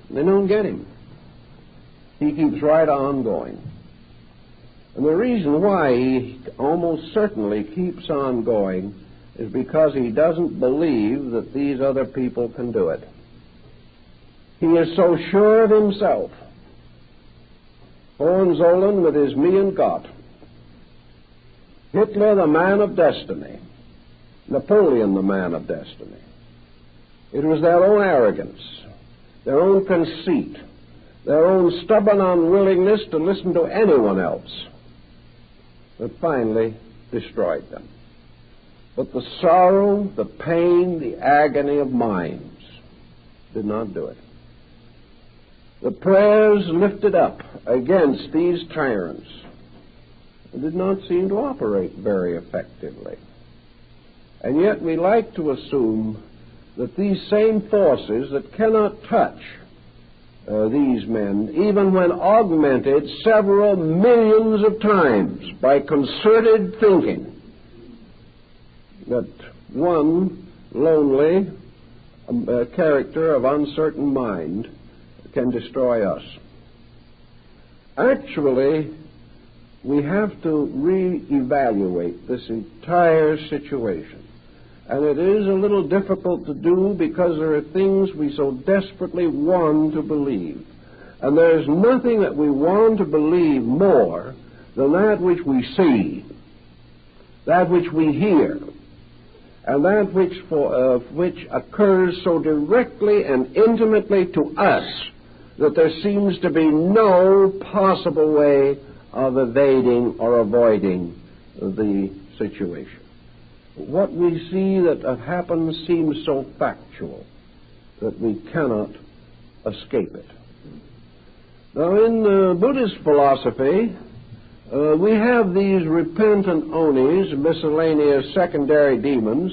S1: They don't get him. He keeps right on going. And the reason why he almost certainly keeps on going is because he doesn't believe that these other people can do it. He is so sure of himself. Hohenzollern with his me and Gott. Hitler, the man of destiny. Napoleon, the man of destiny. It was their own arrogance, their own conceit, their own stubborn unwillingness to listen to anyone else that finally destroyed them. But the sorrow, the pain, the agony of minds did not do it. The prayers lifted up against these tyrants did not seem to operate very effectively. And yet we like to assume that these same forces that cannot touch these men, even when augmented several millions of times by concerted thinking, that one lonely character of uncertain mind can destroy us. Actually, we have to re-evaluate this entire situation. And it is a little difficult to do because there are things we so desperately want to believe. And there is nothing that we want to believe more than that which we see, that which we hear, and that which occurs so directly and intimately to us that there seems to be no possible way of evading or avoiding the situation. What we see that happens seems so factual that we cannot escape it. Now, in Buddhist philosophy, we have these repentant onis, miscellaneous secondary demons,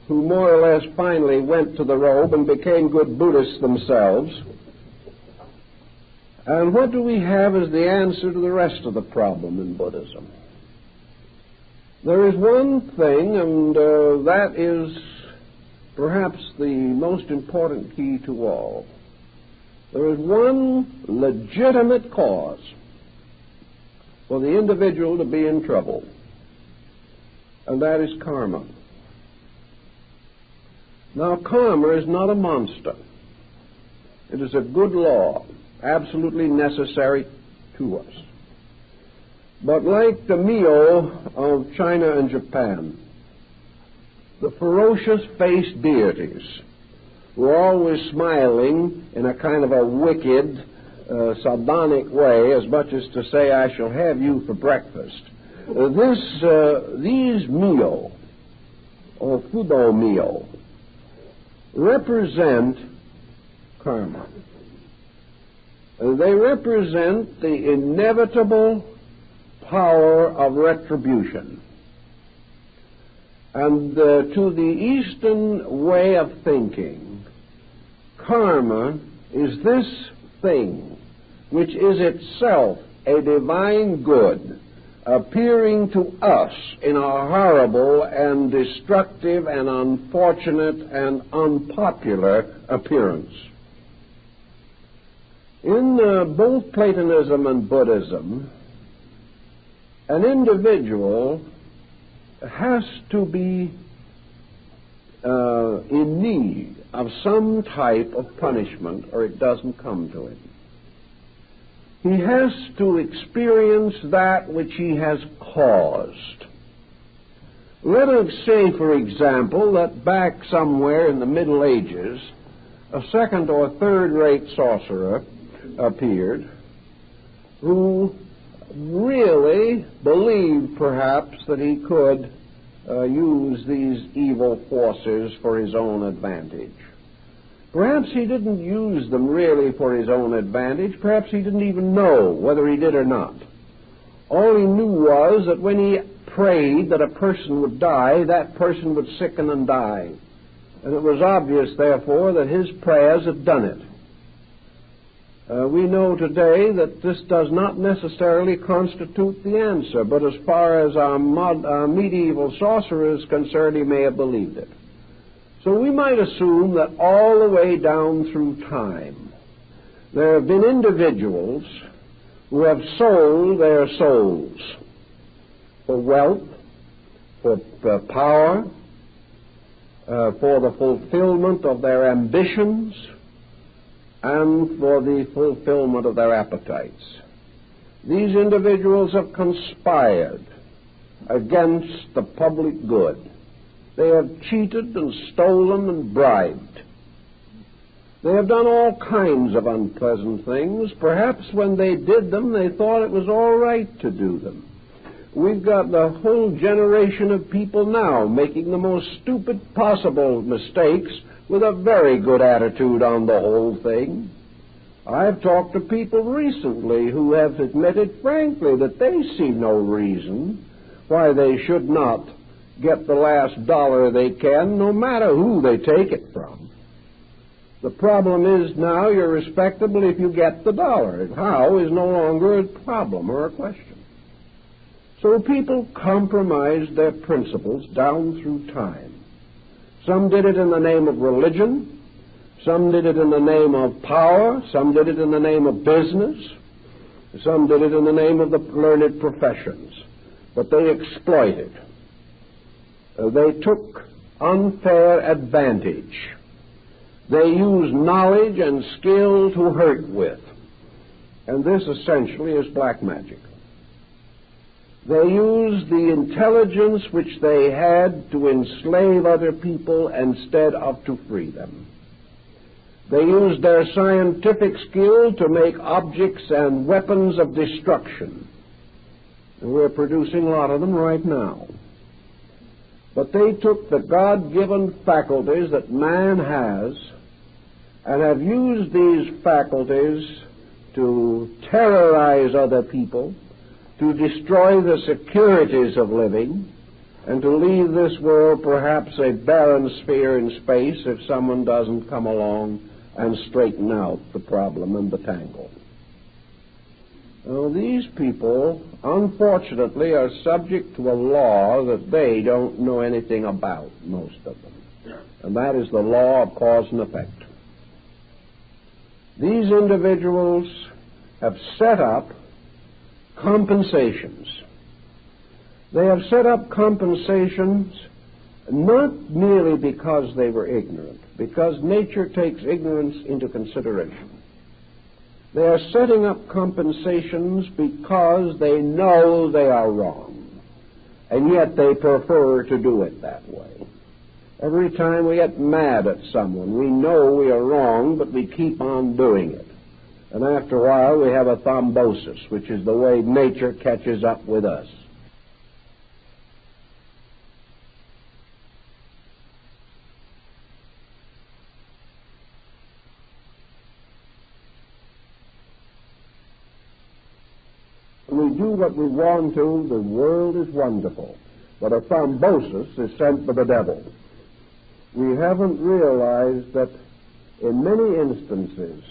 S1: who more or less finally went to the robe and became good Buddhists themselves. And what do we have as the answer to the rest of the problem in Buddhism? There is one thing, and that is perhaps the most important key to all. There is one legitimate cause for the individual to be in trouble, and that is karma. Now, karma is not a monster. It is a good law, absolutely necessary to us. But like the Mio of China and Japan, the ferocious-faced deities were always smiling in a kind of a wicked, sardonic way, as much as to say, I shall have you for breakfast. These Mio, or Fudo Mio, represent karma. They represent the inevitable power of retribution. And to the Eastern way of thinking, karma is this thing which is itself a divine good, appearing to us in a horrible and destructive and unfortunate and unpopular appearance. In both Platonism and Buddhism, an individual has to be in need of some type of punishment, or it doesn't come to him. He has to experience that which he has caused. Let us say, for example, that back somewhere in the Middle Ages, a second or third-rate sorcerer appeared who really believed, perhaps, that he could use these evil forces for his own advantage. Perhaps he didn't use them really for his own advantage. Perhaps he didn't even know whether he did or not. All he knew was that when he prayed that a person would die, that person would sicken and die. And it was obvious, therefore, that his prayers had done it. We know today that this does not necessarily constitute the answer, but as far as our medieval sorcerer is concerned, he may have believed it. So we might assume that all the way down through time, there have been individuals who have sold their souls for wealth, for power, for the fulfillment of their ambitions, and for the fulfillment of their appetites. These individuals have conspired against the public good. They have cheated and stolen and bribed. They have done all kinds of unpleasant things. Perhaps when they did them, they thought it was all right to do them. We've got the whole generation of people now making the most stupid possible mistakes with a very good attitude on the whole thing. I've talked to people recently who have admitted frankly that they see no reason why they should not get the last dollar they can, no matter who they take it from. The problem is now you're respectable if you get the dollar. How is no longer a problem or a question. So people compromised their principles down through time. Some did it in the name of religion. Some did it in the name of power. Some did it in the name of business. Some did it in the name of the learned professions. But they exploited. They took unfair advantage. They used knowledge and skill to hurt with. And this essentially is black magic. They used the intelligence which they had to enslave other people instead of to free them. They used their scientific skill to make objects and weapons of destruction. And we're producing a lot of them right now. But they took the God-given faculties that man has and have used these faculties to terrorize other people, to destroy the securities of living, and to leave this world perhaps a barren sphere in space if someone doesn't come along and straighten out the problem and the tangle. Now, these people, unfortunately, are subject to a law that they don't know anything about, most of them, and that is the law of cause and effect. These individuals have set up compensations. They have set up compensations not merely because they were ignorant, because nature takes ignorance into consideration. They are setting up compensations because they know they are wrong, and yet they prefer to do it that way. Every time we get mad at someone, we know we are wrong, but we keep on doing it. And after a while, we have a thrombosis, which is the way nature catches up with us. When we do what we want to, the world is wonderful. But a thrombosis is sent by the devil. We haven't realized that in many instances,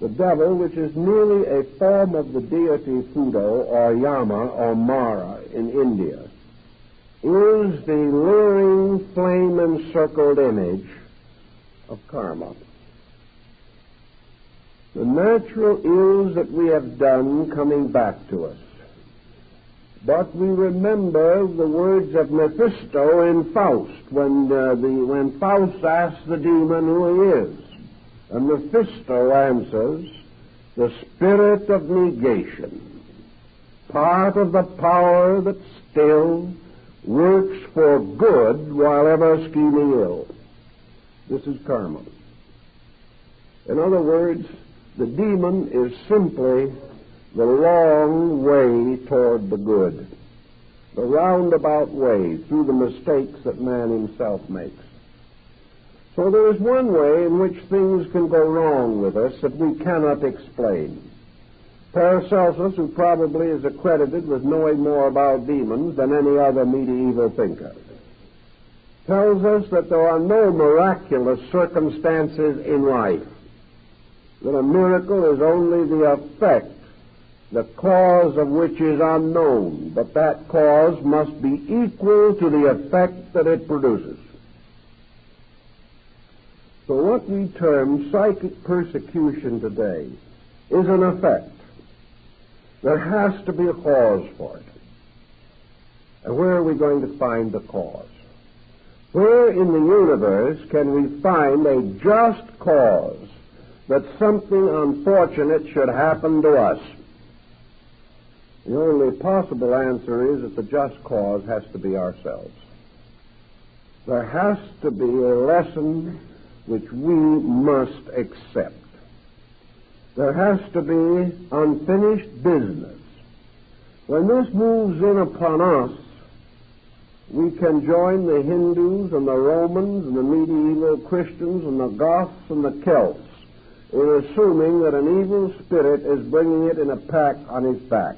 S1: The devil, which is merely a form of the deity Fudo or Yama or Mara in India, is the luring, flame-encircled image of karma. The natural ills that we have done coming back to us. But we remember the words of Mephisto in Faust, when Faust asks the demon who he is. And Mephisto answers, the spirit of negation, part of the power that still works for good while ever scheming ill. This is karma. In other words, the demon is simply the long way toward the good, the roundabout way through the mistakes that man himself makes. So there is one way in which things can go wrong with us that we cannot explain. Paracelsus, who probably is accredited with knowing more about demons than any other medieval thinker, tells us that there are no miraculous circumstances in life, that a miracle is only the effect, the cause of which is unknown, but that cause must be equal to the effect that it produces. So what we term psychic persecution today is an effect. There has to be a cause for it. And where are we going to find the cause? Where in the universe can we find a just cause that something unfortunate should happen to us? The only possible answer is that the just cause has to be ourselves. There has to be a lesson which we must accept. There has to be unfinished business. When this moves in upon us, we can join the Hindus and the Romans and the medieval Christians and the Goths and the Celts in assuming that an evil spirit is bringing it in a pack on his back.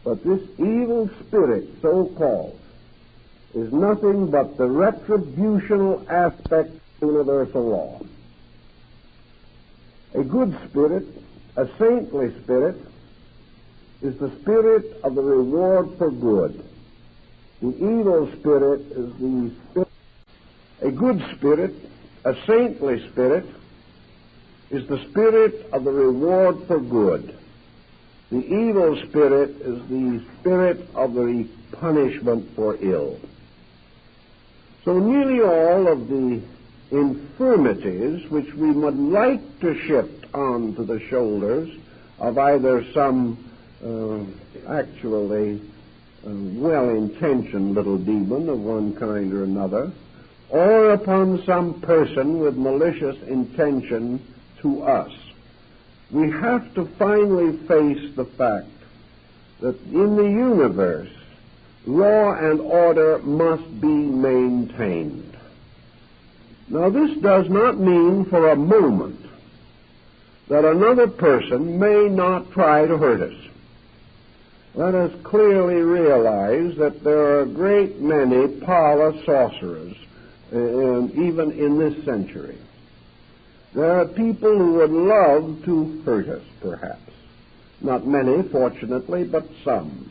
S1: But this evil spirit, so-called, is nothing but the retributional aspect of universal law. A good spirit, a saintly spirit, is the spirit of the reward for good. The evil spirit is the spirit. A good spirit, a saintly spirit, is the spirit of the reward for good. The evil spirit is the spirit of the punishment for ill. So nearly all of the infirmities which we would like to shift onto the shoulders of either some actually well-intentioned little demon of one kind or another, or upon some person with malicious intention to us, we have to finally face the fact that in the universe, law and order must be maintained. Now, this does not mean for a moment that another person may not try to hurt us. Let us clearly realize that there are a great many parlor sorcerers, even in this century. There are people who would love to hurt us, perhaps. Not many, fortunately, but some.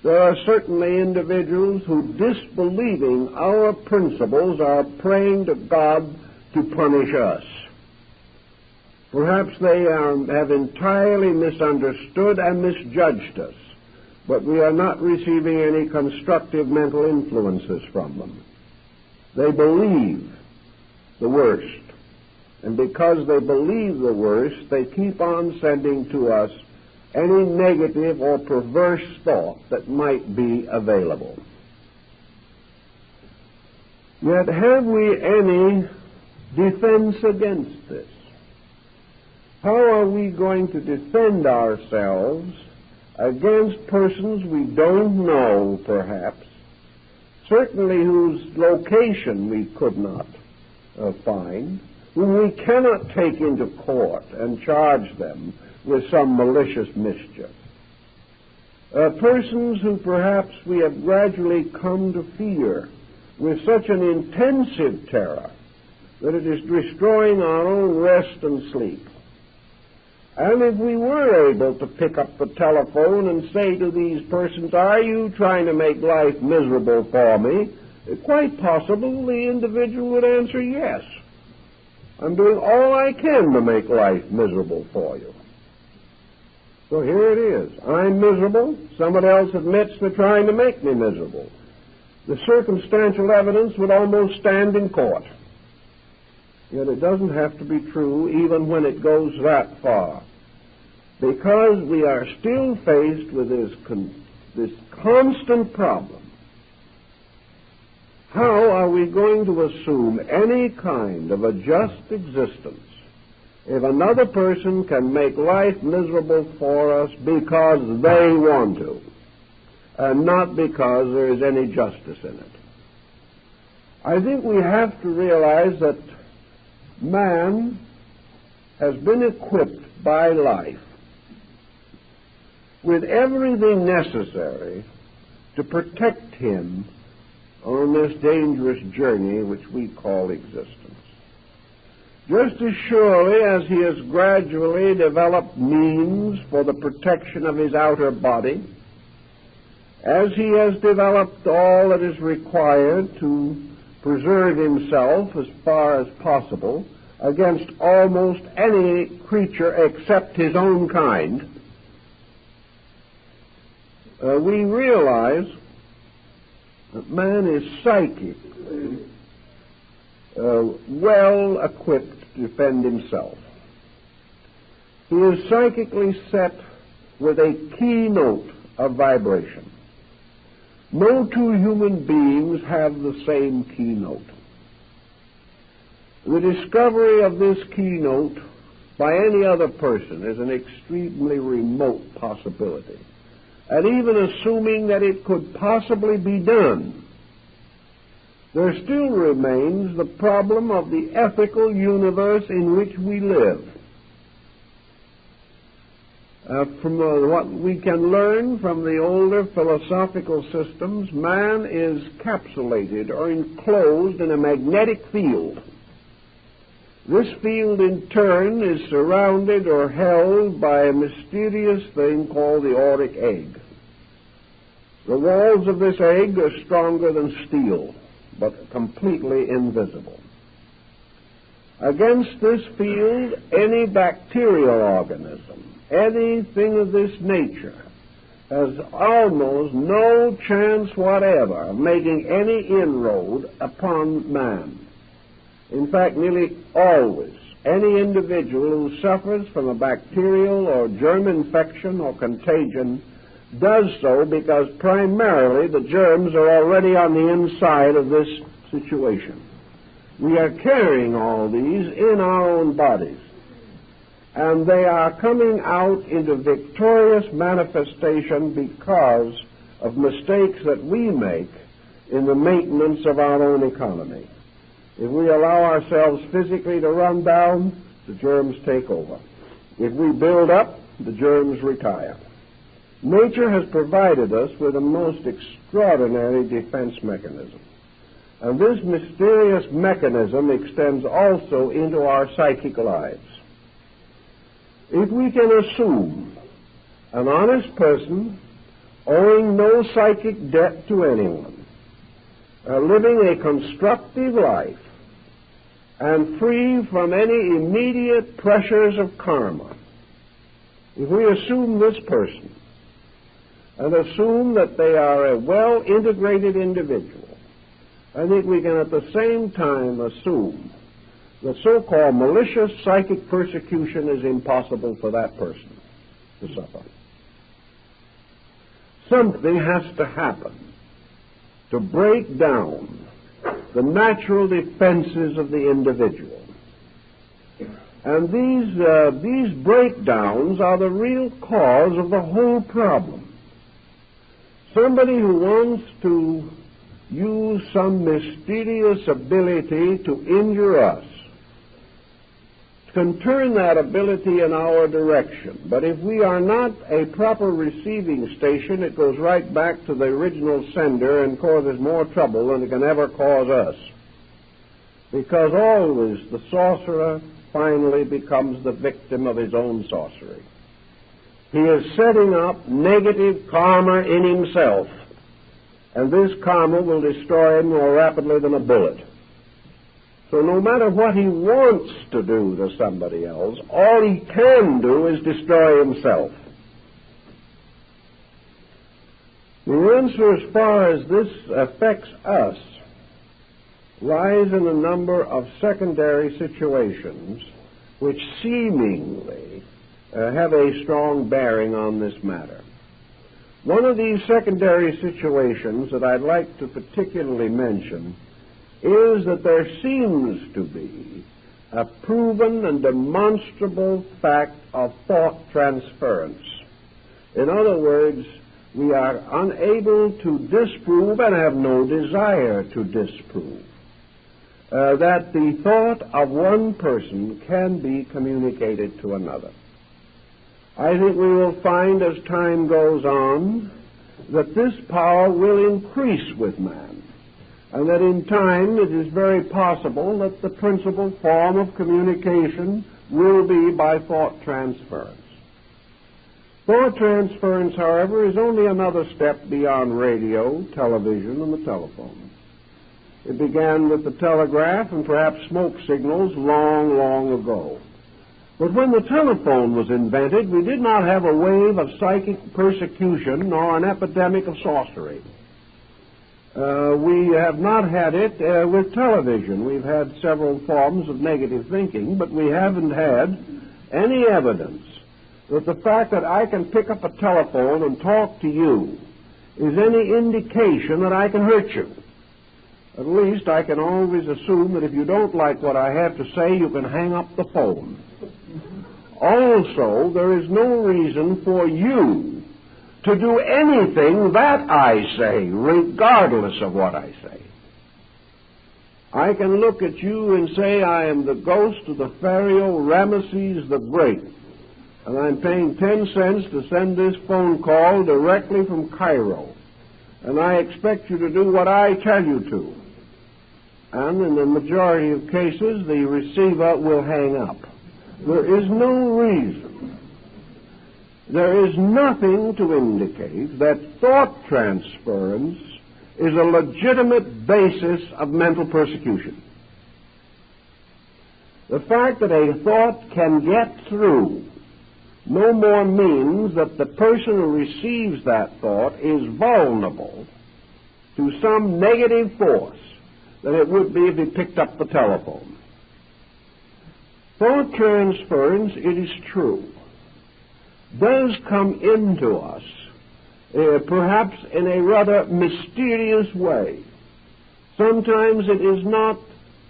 S1: There are certainly individuals who, disbelieving our principles, are praying to God to punish us. Perhaps they have entirely misunderstood and misjudged us, but we are not receiving any constructive mental influences from them. They believe the worst, and because they believe the worst, they keep on sending to us any negative or perverse thought that might be available. Yet have we any defense against this? How are we going to defend ourselves against persons we don't know, perhaps, certainly whose location we could not find, whom we cannot take into court and charge them with some malicious mischief? Persons who perhaps we have gradually come to fear with such an intensive terror that it is destroying our own rest and sleep. And if we were able to pick up the telephone and say to these persons, "Are you trying to make life miserable for me?" it's quite possible the individual would answer, "Yes. I'm doing all I can to make life miserable for you." So here it is. I'm miserable. Somebody else admits they're trying to make me miserable. The circumstantial evidence would almost stand in court. Yet it doesn't have to be true even when it goes that far, because we are still faced with this constant problem. How are we going to assume any kind of a just existence if another person can make life miserable for us because they want to, and not because there is any justice in it? I think we have to realize that man has been equipped by life with everything necessary to protect him on this dangerous journey which we call existence. Just as surely as he has gradually developed means for the protection of his outer body, as he has developed all that is required to preserve himself as far as possible against almost any creature except his own kind, we realize that man is psychically well equipped to defend himself. He is psychically set with a keynote of vibration. No two human beings have the same keynote. The discovery of this keynote by any other person is an extremely remote possibility. And even assuming that it could possibly be done, there still remains the problem of the ethical universe in which we live. From what we can learn from the older philosophical systems, man is capsulated or enclosed in a magnetic field. This field, in turn, is surrounded or held by a mysterious thing called the auric egg. The walls of this egg are stronger than steel, but completely invisible. Against this field, any bacterial organism, anything of this nature, has almost no chance whatever of making any inroad upon man. In fact, nearly always, any individual who suffers from a bacterial or germ infection or contagion does so because primarily the germs are already on the inside of this situation. We are carrying all these in our own bodies, and they are coming out into victorious manifestation because of mistakes that we make in the maintenance of our own economy. If we allow ourselves physically to run down, the germs take over. If we build up, the germs retire. Nature has provided us with a most extraordinary defense mechanism. And this mysterious mechanism extends also into our psychic lives. If we can assume an honest person owing no psychic debt to anyone, living a constructive life, and free from any immediate pressures of karma, if we assume this person and assume that they are a well-integrated individual, I think we can at the same time assume that so-called malicious psychic persecution is impossible for that person to suffer. Something has to happen to break down the natural defenses of the individual. And these breakdowns are the real cause of the whole problem. Somebody who wants to use some mysterious ability to injure us can turn that ability in our direction. But if we are not a proper receiving station, it goes right back to the original sender and causes more trouble than it can ever cause us. Because always the sorcerer finally becomes the victim of his own sorcery. He is setting up negative karma in himself, and this karma will destroy him more rapidly than a bullet. So no matter what he wants to do to somebody else, all he can do is destroy himself. The answer as far as this affects us lies in a number of secondary situations which seemingly have a strong bearing on this matter. One of these secondary situations that I'd like to particularly mention is that there seems to be a proven and demonstrable fact of thought transference. In other words, we are unable to disprove and have no desire to disprove that the thought of one person can be communicated to another. I think we will find as time goes on that this power will increase with man, and that in time it is very possible that the principal form of communication will be by thought transference. Thought transference, however, is only another step beyond radio, television, and the telephone. It began with the telegraph and perhaps smoke signals long, long ago. But when the telephone was invented, we did not have a wave of psychic persecution nor an epidemic of sorcery. We have not had it with television. We've had several forms of negative thinking, but we haven't had any evidence that the fact that I can pick up a telephone and talk to you is any indication that I can hurt you. At least I can always assume that if you don't like what I have to say, you can hang up the phone. Also, there is no reason for you to do anything that I say, regardless of what I say. I can look at you and say I am the ghost of the Pharaoh Ramesses the Great, and I'm paying 10 cents to send this phone call directly from Cairo, and I expect you to do what I tell you to. And in the majority of cases, the receiver will hang up. There is no reason, there is nothing to indicate that thought transference is a legitimate basis of mental persecution. The fact that a thought can get through no more means that the person who receives that thought is vulnerable to some negative force than it would be if he picked up the telephone. Thought transference, it is true, does come into us, perhaps in a rather mysterious way. Sometimes it is not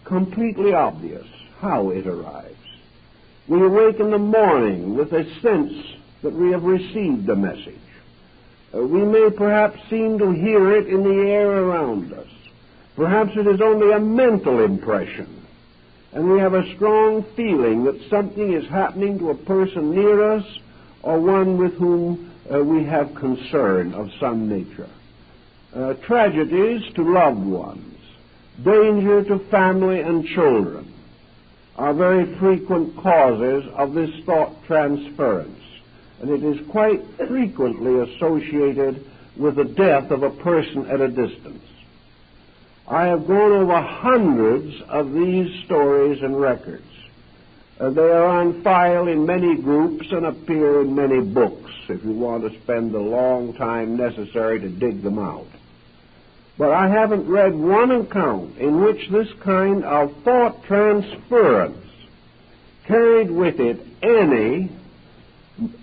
S1: completely obvious how it arrives. We awake in the morning with a sense that we have received a message. We may perhaps seem to hear it in the air around us. Perhaps it is only a mental impression, and we have a strong feeling that something is happening to a person near us or one with whom we have concern of some nature. Tragedies to loved ones, danger to family and children are very frequent causes of this thought transference, and it is quite frequently associated with the death of a person at a distance. I have gone over hundreds of these stories and records. They are on file in many groups and appear in many books if you want to spend the long time necessary to dig them out. But I haven't read one account in which this kind of thought transference carried with it any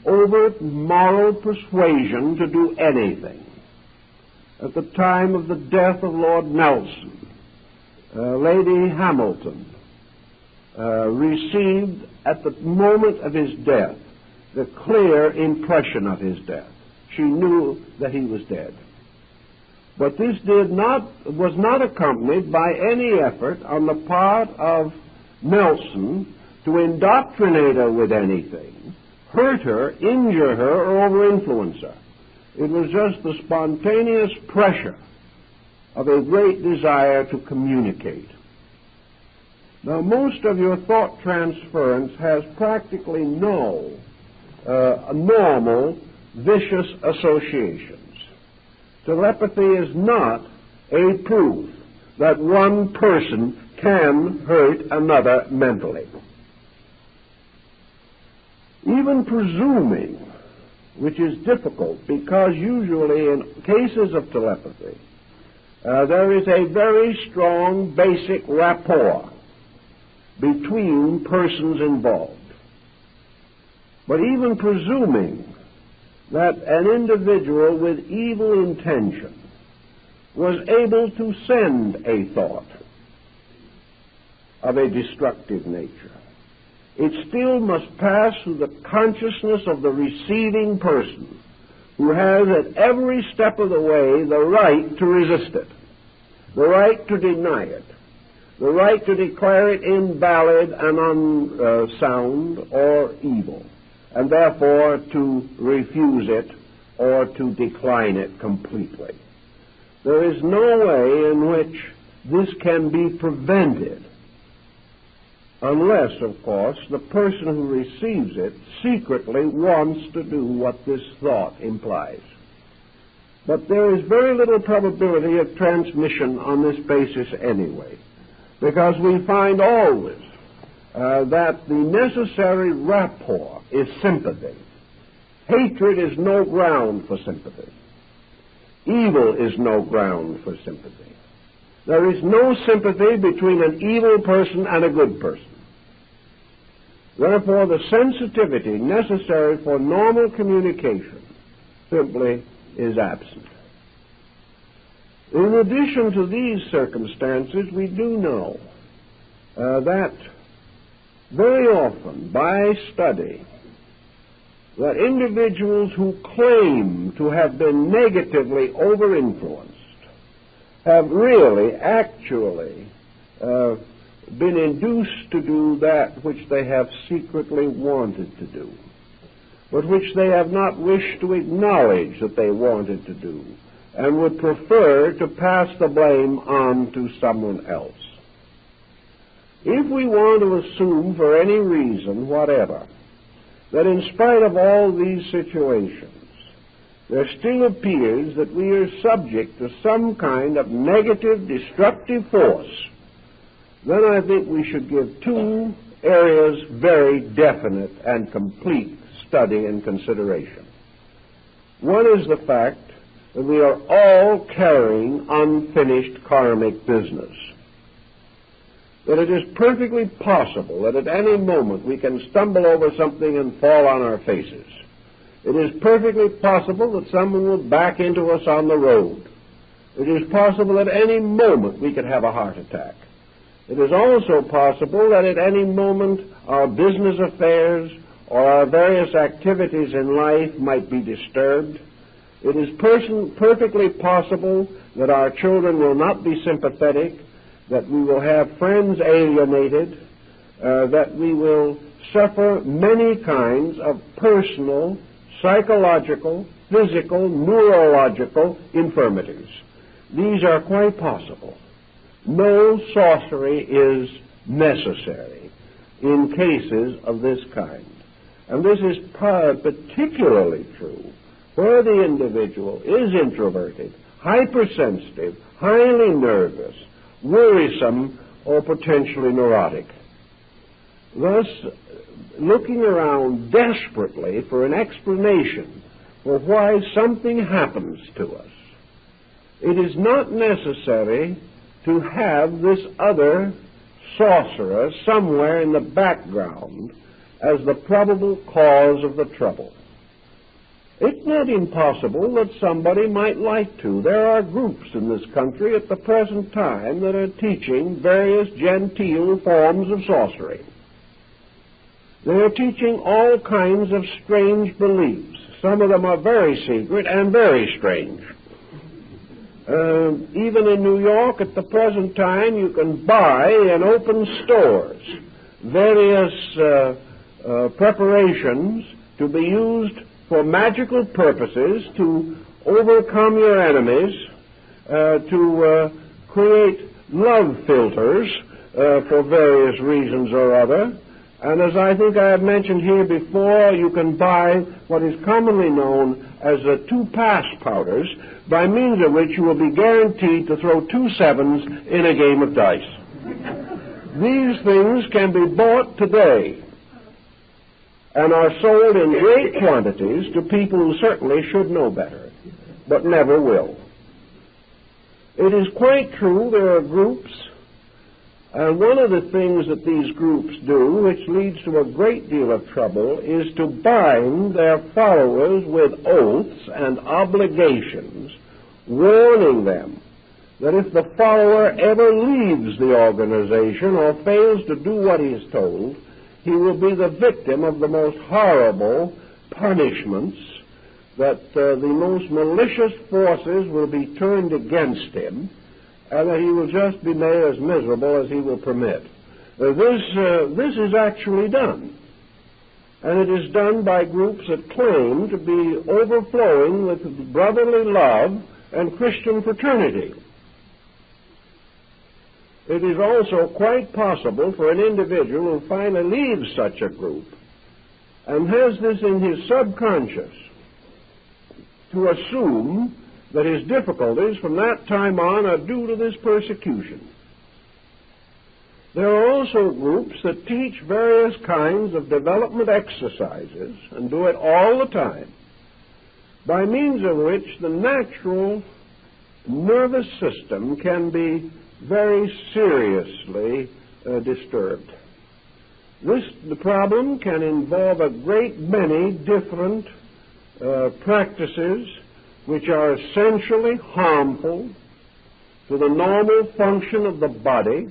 S1: overt moral persuasion to do anything. At the time of the death of Lord Nelson, Lady Hamilton received at the moment of his death the clear impression of his death. She knew that he was dead. But this was not accompanied by any effort on the part of Nelson to indoctrinate her with anything, hurt her, injure her, or over-influence her. It was just the spontaneous pressure of a great desire to communicate. Now, most of your thought transference has practically no normal vicious associations. Telepathy is not a proof that one person can hurt another mentally. Even presuming, which is difficult because usually in cases of telepathy, there is a very strong basic rapport between persons involved. But even presuming that an individual with evil intention was able to send a thought of a destructive nature, it still must pass through the consciousness of the receiving person, who has at every step of the way the right to resist it, the right to deny it, the right to declare it invalid and unsound or evil, and therefore to refuse it or to decline it completely. There is no way in which this can be prevented unless, of course, the person who receives it secretly wants to do what this thought implies. But there is very little probability of transmission on this basis anyway, because we find always that the necessary rapport is sympathy. Hatred is no ground for sympathy. Evil is no ground for sympathy. There is no sympathy between an evil person and a good person. Therefore, the sensitivity necessary for normal communication simply is absent. In addition to these circumstances, we do know that very often, by study, that individuals who claim to have been negatively over-influenced have really, actually, been induced to do that which they have secretly wanted to do, but which they have not wished to acknowledge that they wanted to do, and would prefer to pass the blame on to someone else. If we want to assume for any reason whatever that in spite of all these situations there still appears that we are subject to some kind of negative, destructive force, then I think we should give two areas very definite and complete study and consideration. One is the fact that we are all carrying unfinished karmic business. That it is perfectly possible that at any moment we can stumble over something and fall on our faces. It is perfectly possible that someone will back into us on the road. It is possible that at any moment we could have a heart attack. It is also possible that at any moment our business affairs or our various activities in life might be disturbed. It is perfectly possible that our children will not be sympathetic, that we will have friends alienated, that we will suffer many kinds of personal, psychological, physical, neurological infirmities. These are quite possible. No sorcery is necessary in cases of this kind. And this is particularly true where the individual is introverted, hypersensitive, highly nervous, worrisome, or potentially neurotic. Thus, looking around desperately for an explanation for why something happens to us, it is not necessary to have this other sorcerer somewhere in the background as the probable cause of the trouble. It's not impossible that somebody might like to. There are groups in this country at the present time that are teaching various genteel forms of sorcery. They are teaching all kinds of strange beliefs. Some of them are very secret and very strange. Even in New York at the present time, you can buy in open stores various preparations to be used for magical purposes to overcome your enemies, to create love filters for various reasons or other. And as I think I have mentioned here before, you can buy what is commonly known as the 2-pass powders, by means of which you will be guaranteed to throw 2 sevens in a game of dice. These things can be bought today and are sold in great quantities to people who certainly should know better, but never will. It is quite true there are groups, and one of the things that these groups do, which leads to a great deal of trouble, is to bind their followers with oaths and obligations, warning them that if the follower ever leaves the organization or fails to do what he is told, he will be the victim of the most horrible punishments, that the most malicious forces will be turned against him, and that he will just be made as miserable as he will permit. This is actually done. And it is done by groups that claim to be overflowing with brotherly love and Christian fraternity. It is also quite possible for an individual who finally leaves such a group and has this in his subconscious to assume that his difficulties from that time on are due to this persecution. There are also groups that teach various kinds of development exercises, and do it all the time, by means of which the natural nervous system can be very seriously disturbed. The problem can involve a great many different practices which are essentially harmful to the normal function of the body,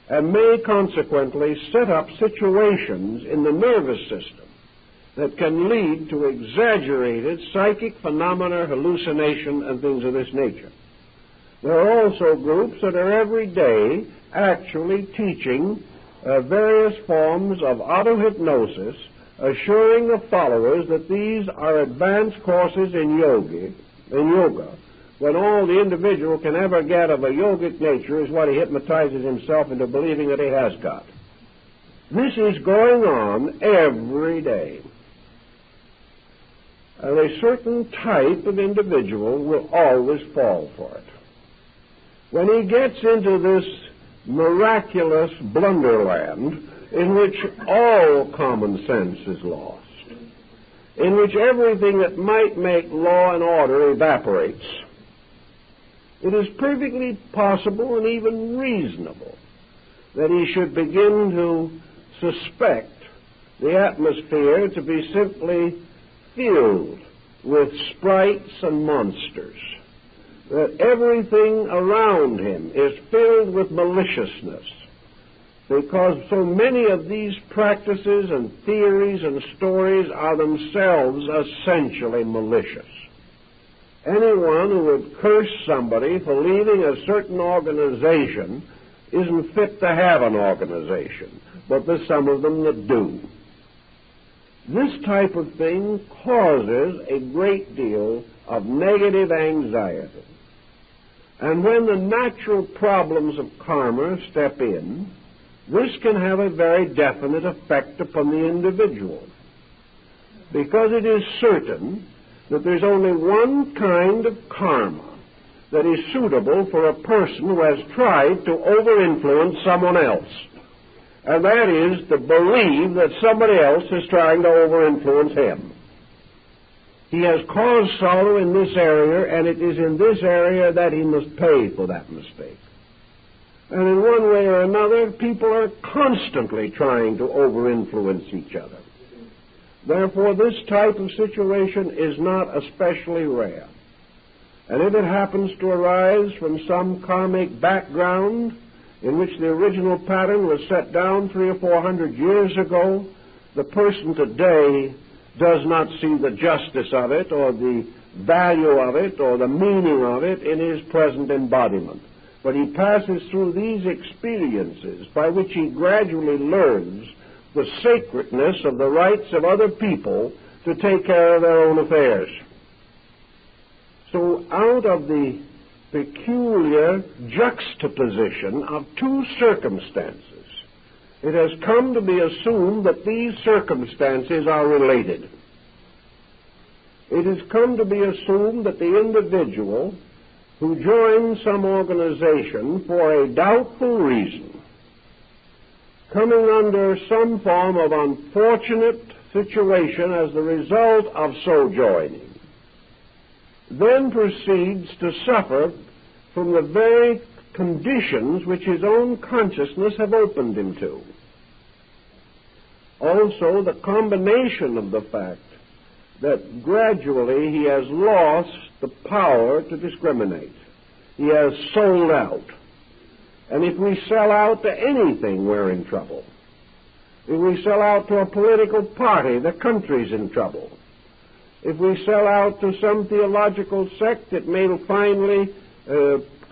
S1: and may consequently set up situations in the nervous system that can lead to exaggerated psychic phenomena, hallucination, and things of this nature. There are also groups that are every day actually teaching various forms of auto-hypnosis, assuring the followers that these are advanced courses in yoga, when all the individual can ever get of a yogic nature is what he hypnotizes himself into believing that he has got. This is going on every day. And a certain type of individual will always fall for it. When he gets into this miraculous blunderland in which all common sense is lost, in which everything that might make law and order evaporates, it is perfectly possible and even reasonable that he should begin to suspect the atmosphere to be simply filled with sprites and monsters, that everything around him is filled with maliciousness, because so many of these practices and theories and stories are themselves essentially malicious. Anyone who would curse somebody for leaving a certain organization isn't fit to have an organization, but there's some of them that do. This type of thing causes a great deal of negative anxiety. And when the natural problems of karma step in, this can have a very definite effect upon the individual, because it is certain that there's only one kind of karma that is suitable for a person who has tried to over-influence someone else. And that is to believe that somebody else is trying to over-influence him. He has caused sorrow in this area, and it is in this area that he must pay for that mistake. And in one way or another, people are constantly trying to over-influence each other. Therefore, this type of situation is not especially rare. And if it happens to arise from some karmic background in which the original pattern was set down 300 or 400 years ago, the person today does not see the justice of it or the value of it or the meaning of it in his present embodiment. But he passes through these experiences by which he gradually learns the sacredness of the rights of other people to take care of their own affairs. So out of the peculiar juxtaposition of two circumstances. It has come to be assumed that these circumstances are related. It has come to be assumed that the individual who joins some organization for a doubtful reason, coming under some form of unfortunate situation as the result of so joining, then proceeds to suffer from the very conditions which his own consciousness have opened him to. Also, the combination of the fact that gradually he has lost the power to discriminate. He has sold out. And if we sell out to anything, we're in trouble. If we sell out to a political party, the country's in trouble. If we sell out to some theological sect, it may finally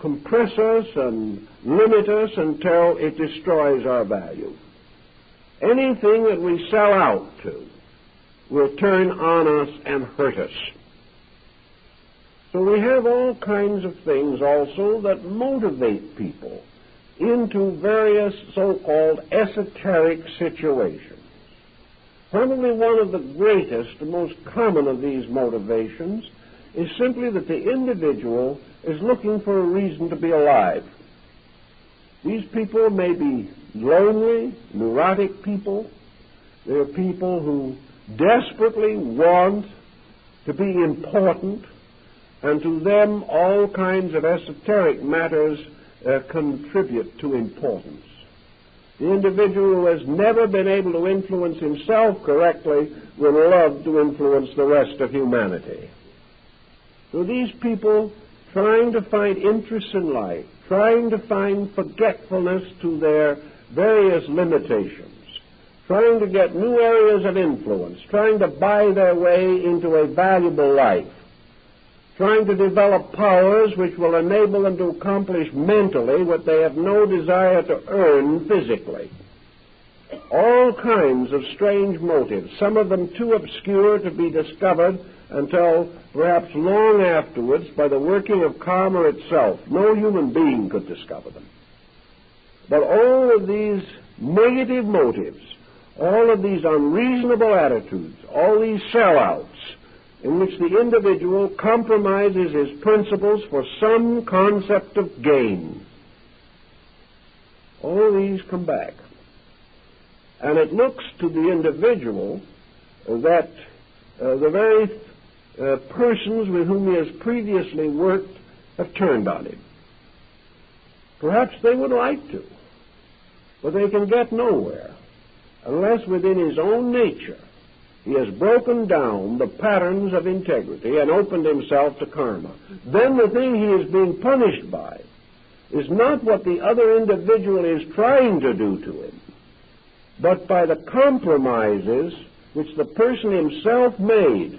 S1: compress us and limit us until it destroys our value. Anything that we sell out to will turn on us and hurt us. So we have all kinds of things also that motivate people into various so-called esoteric situations. Probably one of the greatest and most common of these motivations is simply that the individual is looking for a reason to be alive. These people may be lonely, neurotic people. They're people who desperately want to be important, and to them all kinds of esoteric matters contribute to importance. The individual who has never been able to influence himself correctly will love to influence the rest of humanity. So these people trying to find interest in life, trying to find forgetfulness to their various limitations, trying to get new areas of influence, trying to buy their way into a valuable life, trying to develop powers which will enable them to accomplish mentally what they have no desire to earn physically. All kinds of strange motives, some of them too obscure to be discovered until perhaps long afterwards by the working of karma itself. No human being could discover them. But all of these negative motives, all of these unreasonable attitudes, all these sellouts, in which the individual compromises his principles for some concept of gain, all these come back. And it looks to the individual that the very persons with whom he has previously worked have turned on him. Perhaps they would like to, but they can get nowhere unless within his own nature he has broken down the patterns of integrity and opened himself to karma. Then the thing he is being punished by is not what the other individual is trying to do to him, but by the compromises which the person himself made,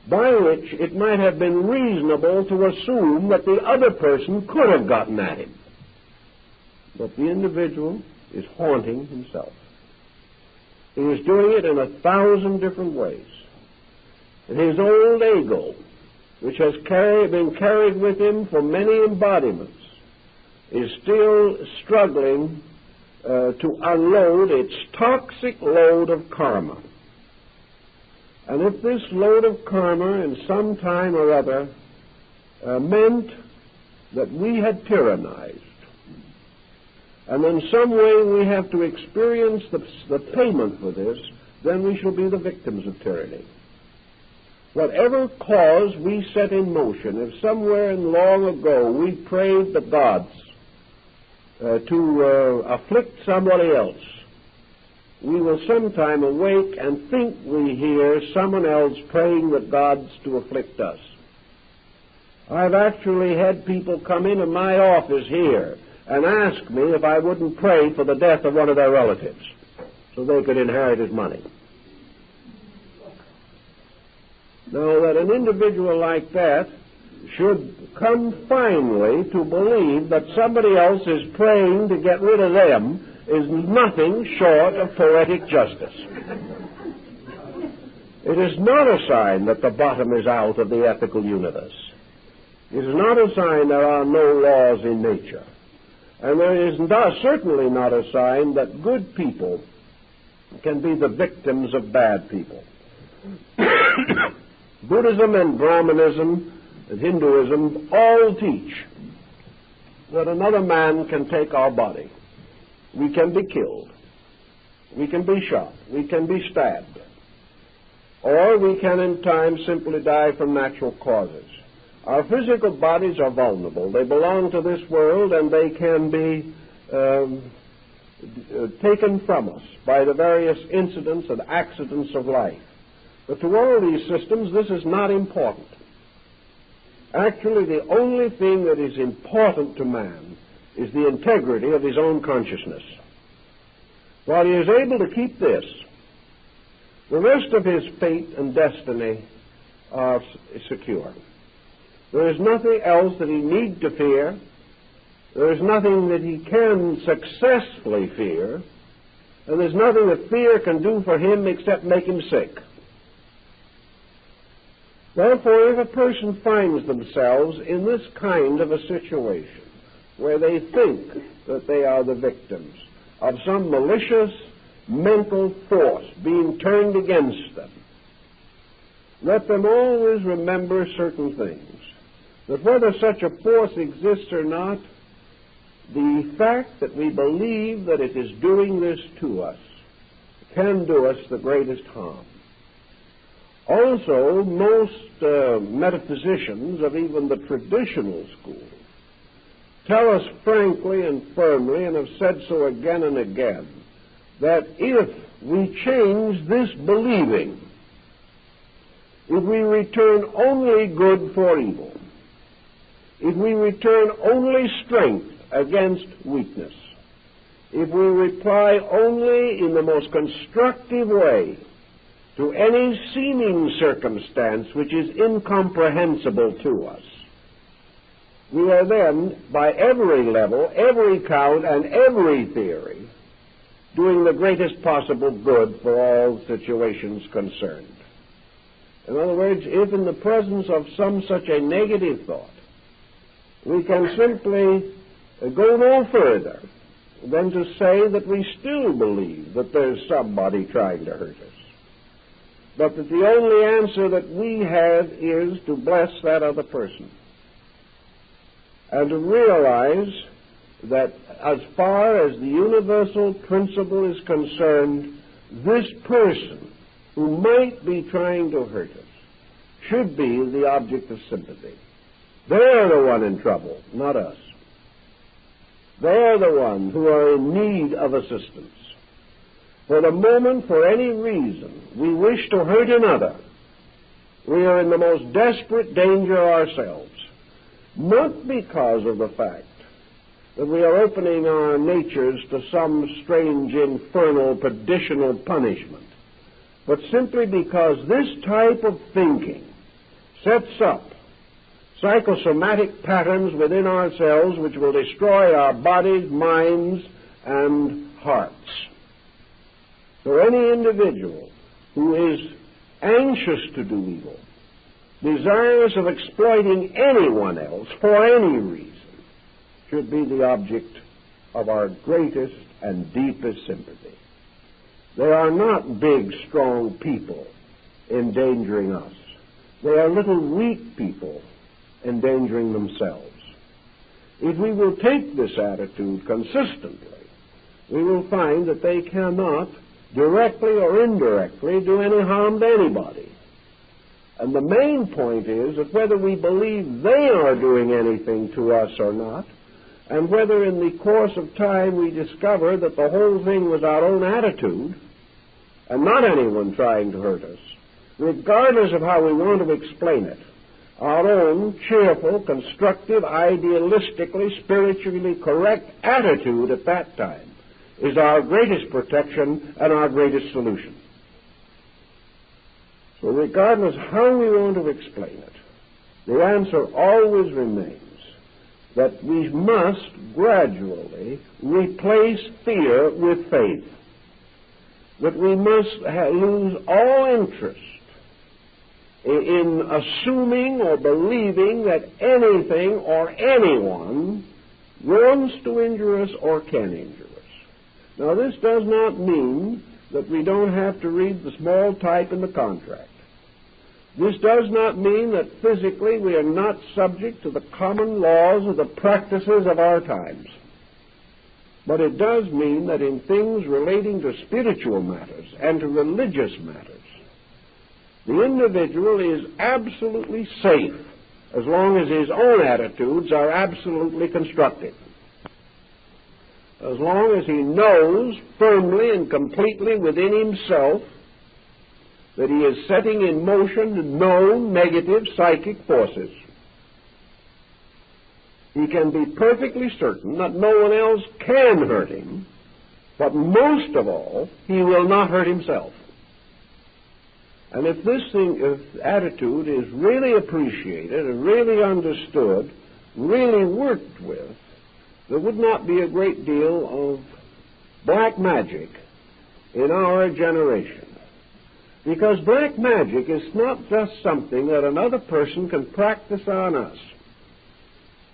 S1: by which it might have been reasonable to assume that the other person could have gotten at him. But the individual is haunting himself. He is doing it in 1,000 different ways. And his old ego, which has been carried with him for many embodiments, is still struggling to unload its toxic load of karma. And if this load of karma in some time or other meant that we had tyrannized, and in some way we have to experience the payment for this, then we shall be the victims of tyranny. Whatever cause we set in motion, if somewhere in long ago we prayed the gods to afflict somebody else, we will sometime awake and think we hear someone else praying the gods to afflict us. I've actually had people come into my office here and ask me if I wouldn't pray for the death of one of their relatives so they could inherit his money. Now, that an individual like that should come finally to believe that somebody else is praying to get rid of them is nothing short of poetic justice. It is not a sign that the bottom is out of the ethical universe. It is not a sign there are no laws in nature. And there is certainly not a sign that good people can be the victims of bad people. Buddhism and Brahmanism and Hinduism all teach that another man can take our body. We can be killed. We can be shot. We can be stabbed. Or we can in time simply die from natural causes. Our physical bodies are vulnerable. They belong to this world, and they can be taken from us by the various incidents and accidents of life. But to all these systems, this is not important. Actually, the only thing that is important to man is the integrity of his own consciousness. While he is able to keep this, the rest of his fate and destiny are secure. There is nothing else that he need to fear. There is nothing that he can successfully fear. And there's nothing that fear can do for him except make him sick. Therefore, if a person finds themselves in this kind of a situation where they think that they are the victims of some malicious mental force being turned against them, let them always remember certain things. That whether such a force exists or not, the fact that we believe that it is doing this to us can do us the greatest harm. Also, most metaphysicians of even the traditional school tell us frankly and firmly, and have said so again and again, that if we change this believing, if we return only good for evil, if we return only strength against weakness, if we reply only in the most constructive way to any seeming circumstance which is incomprehensible to us, we are then, by every level, every count, and every theory, doing the greatest possible good for all situations concerned. In other words, if in the presence of some such a negative thought, we can simply go no further than to say that we still believe that there's somebody trying to hurt us, but that the only answer that we have is to bless that other person and to realize that as far as the universal principle is concerned, this person who might be trying to hurt us should be the object of sympathy. They're the one in trouble, not us. They're the ones who are in need of assistance. For the moment, for any reason, we wish to hurt another, we are in the most desperate danger ourselves, not because of the fact that we are opening our natures to some strange, infernal, perditional punishment, but simply because this type of thinking sets up psychosomatic patterns within ourselves which will destroy our bodies, minds, and hearts. So any individual who is anxious to do evil, desirous of exploiting anyone else for any reason, should be the object of our greatest and deepest sympathy. They are not big, strong people endangering us. They are little, weak people endangering themselves. If we will take this attitude consistently, we will find that they cannot, directly or indirectly, do any harm to anybody. And the main point is that whether we believe they are doing anything to us or not, and whether in the course of time we discover that the whole thing was our own attitude and not anyone trying to hurt us, regardless of how we want to explain it, our own cheerful, constructive, idealistically, spiritually correct attitude at that time is our greatest protection and our greatest solution. So regardless how we want to explain it, the answer always remains that we must gradually replace fear with faith, that we must lose all interest in assuming or believing that anything or anyone wants to injure us or can injure us. Now, this does not mean that we don't have to read the small type in the contract. This does not mean that physically we are not subject to the common laws of the practices of our times. But it does mean that in things relating to spiritual matters and to religious matters, the individual is absolutely safe as long as his own attitudes are absolutely constructive. As long as he knows firmly and completely within himself that he is setting in motion known negative psychic forces, he can be perfectly certain that no one else can hurt him, but most of all, he will not hurt himself. And if this attitude is really appreciated and really understood, really worked with, there would not be a great deal of black magic in our generation. Because black magic is not just something that another person can practice on us.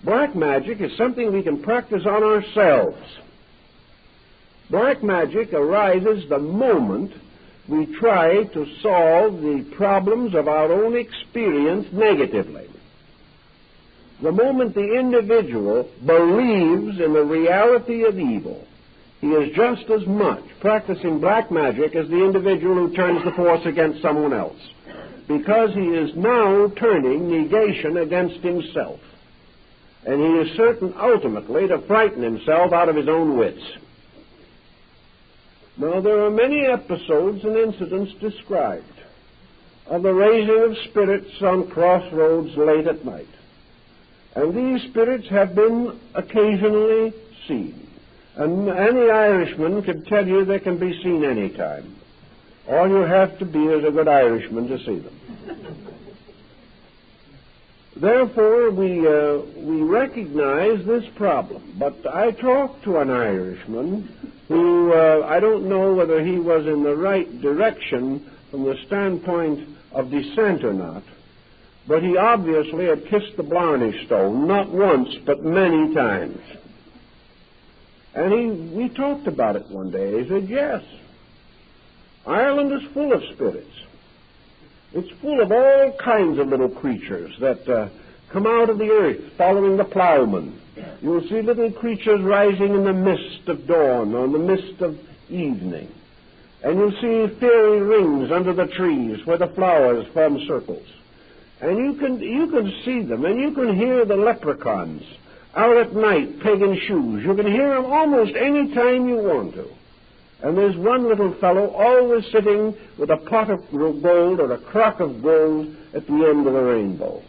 S1: Black magic is something we can practice on ourselves. Black magic arises the moment we try to solve the problems of our own experience negatively. The moment the individual believes in the reality of evil, he is just as much practicing black magic as the individual who turns the force against someone else, because he is now turning negation against himself. And he is certain ultimately to frighten himself out of his own wits. Now, there are many episodes and incidents described of the raising of spirits on crossroads late at night. And these spirits have been occasionally seen. And any Irishman can tell you they can be seen any time. All you have to be is a good Irishman to see them. Therefore, we recognize this problem. But I talked to an Irishman who, I don't know whether he was in the right direction from the standpoint of descent or not, but he obviously had kissed the Blarney Stone, not once, but many times. And we talked about it one day. He said, yes, Ireland is full of spirits. It's full of all kinds of little creatures that come out of the earth following the plowman. You'll see little creatures rising in the mist of dawn or in the mist of evening. And you'll see fairy rings under the trees where the flowers form circles. And you can see them, and you can hear the leprechauns out at night pegging shoes. You can hear them almost any time you want to. And there's one little fellow always sitting with a pot of gold or a crock of gold at the end of the rainbow.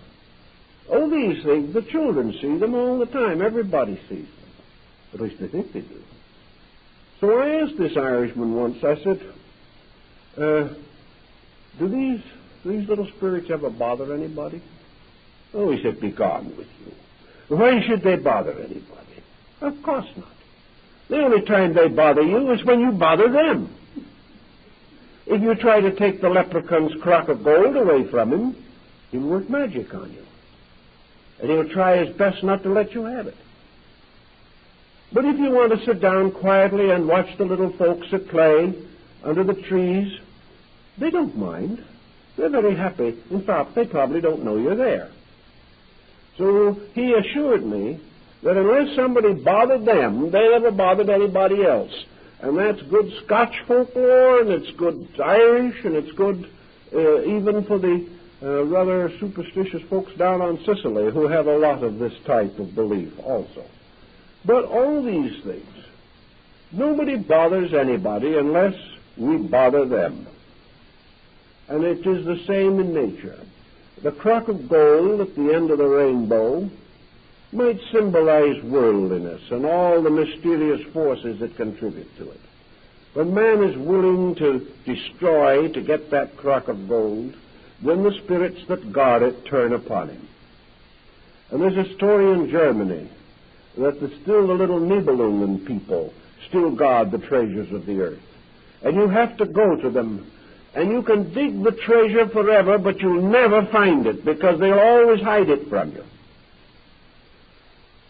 S1: Oh, these things, the children see them all the time. Everybody sees them. At least they think they do. So I asked this Irishman once, I said, do these little spirits ever bother anybody? Oh, he said, be gone with you. Why should they bother anybody? Of course not. The only time they bother you is when you bother them. If you try to take the leprechaun's crock of gold away from him, he'll work magic on you. And he'll try his best not to let you have it. But if you want to sit down quietly and watch the little folks at play under the trees, they don't mind. They're very happy. In fact, they probably don't know you're there. So he assured me that unless somebody bothered them, they never bothered anybody else. And that's good Scotch folklore, and it's good Irish, and it's good even for the rather superstitious folks down on Sicily who have a lot of this type of belief also. But all these things, nobody bothers anybody unless we bother them. And it is the same in nature. The crock of gold at the end of the rainbow might symbolize worldliness and all the mysterious forces that contribute to it. When man is willing to destroy to get that crock of gold, then the spirits that guard it turn upon him. And there's a story in Germany that still the little Nibelungen people still guard the treasures of the earth. And you have to go to them And you can dig the treasure forever, but you'll never find it because they'll always hide it from you.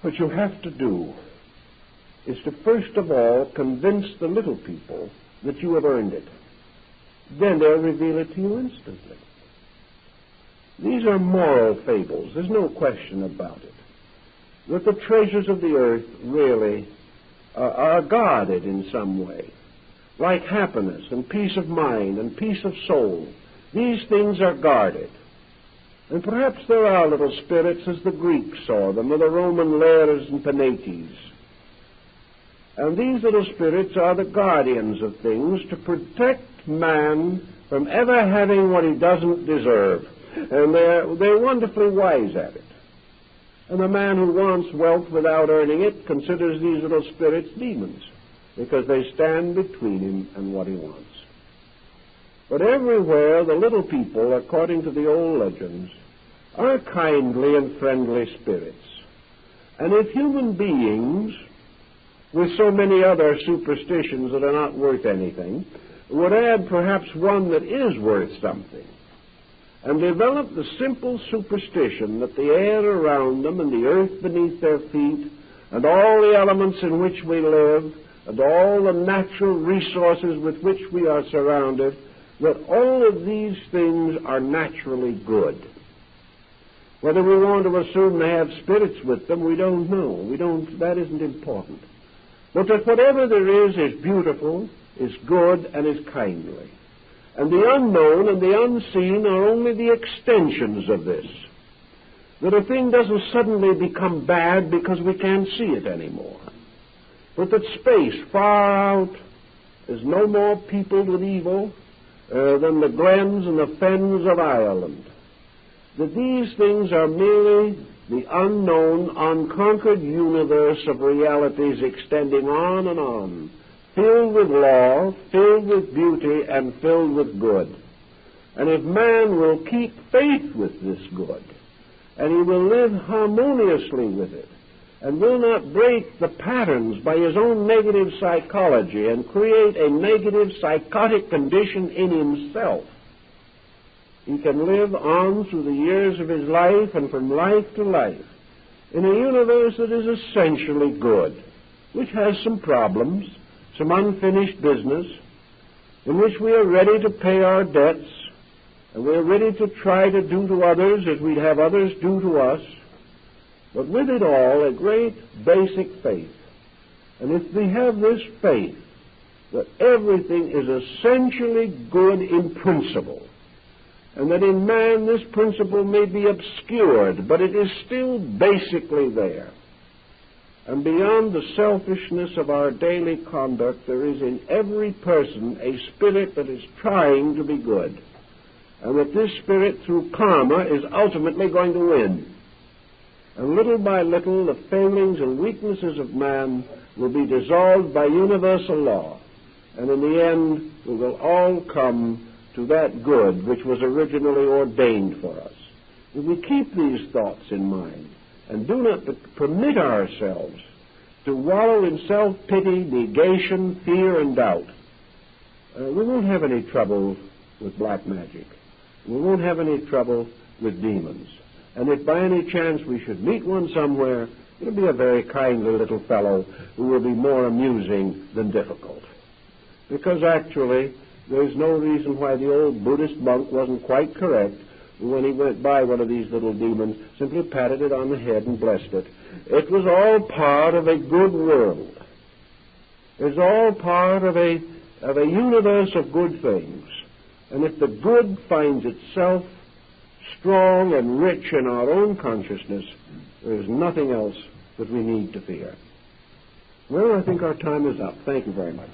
S1: What you have to do is to first of all convince the little people that you have earned it. Then they'll reveal it to you instantly. These are moral fables. There's no question about it. That the treasures of the earth really are guarded in some way. Like happiness and peace of mind and peace of soul. These things are guarded. And perhaps there are little spirits as the Greeks saw them, or the Roman Lares and Penates. And these little spirits are the guardians of things to protect man from ever having what he doesn't deserve. And they're wonderfully wise at it. And the man who wants wealth without earning it considers these little spirits demons, because they stand between him and what he wants. But everywhere the little people, according to the old legends, are kindly and friendly spirits. And if human beings, with so many other superstitions that are not worth anything, would add perhaps one that is worth something, and develop the simple superstition that the air around them and the earth beneath their feet and all the elements in which we live and all the natural resources with which we are surrounded, that all of these things are naturally good. Whether we want to assume they have spirits with them, we don't know. That isn't important. But that whatever there is beautiful, is good, and is kindly. And the unknown and the unseen are only the extensions of this. That a thing doesn't suddenly become bad because we can't see it anymore. But that space far out is no more peopled with evil than the glens and the fens of Ireland. That these things are merely the unknown, unconquered universe of realities extending on and on, filled with law, filled with beauty, and filled with good. And if man will keep faith with this good, and he will live harmoniously with it, and will not break the patterns by his own negative psychology and create a negative psychotic condition in himself, he can live on through the years of his life and from life to life in a universe that is essentially good, which has some problems, some unfinished business, in which we are ready to pay our debts, and we're ready to try to do to others as we'd have others do to us, but with it all a great basic faith. And if we have this faith that everything is essentially good in principle, and that in man this principle may be obscured, but it is still basically there, and beyond the selfishness of our daily conduct, there is in every person a spirit that is trying to be good, and that this spirit, through karma, is ultimately going to win. And little by little, the failings and weaknesses of man will be dissolved by universal law, and in the end, we will all come to that good which was originally ordained for us. If we keep these thoughts in mind, and do not permit ourselves to wallow in self-pity, negation, fear, and doubt, we won't have any trouble with black magic. We won't have any trouble with demons. And if by any chance we should meet one somewhere, it'll be a very kindly little fellow who will be more amusing than difficult. Because actually, there's no reason why the old Buddhist monk wasn't quite correct when he went by one of these little demons, simply patted it on the head and blessed it. It was all part of a good world. It's all part of a universe of good things. And if the good finds itself strong and rich in our own consciousness, there is nothing else that we need to fear. Well, I think our time is up. Thank you very much.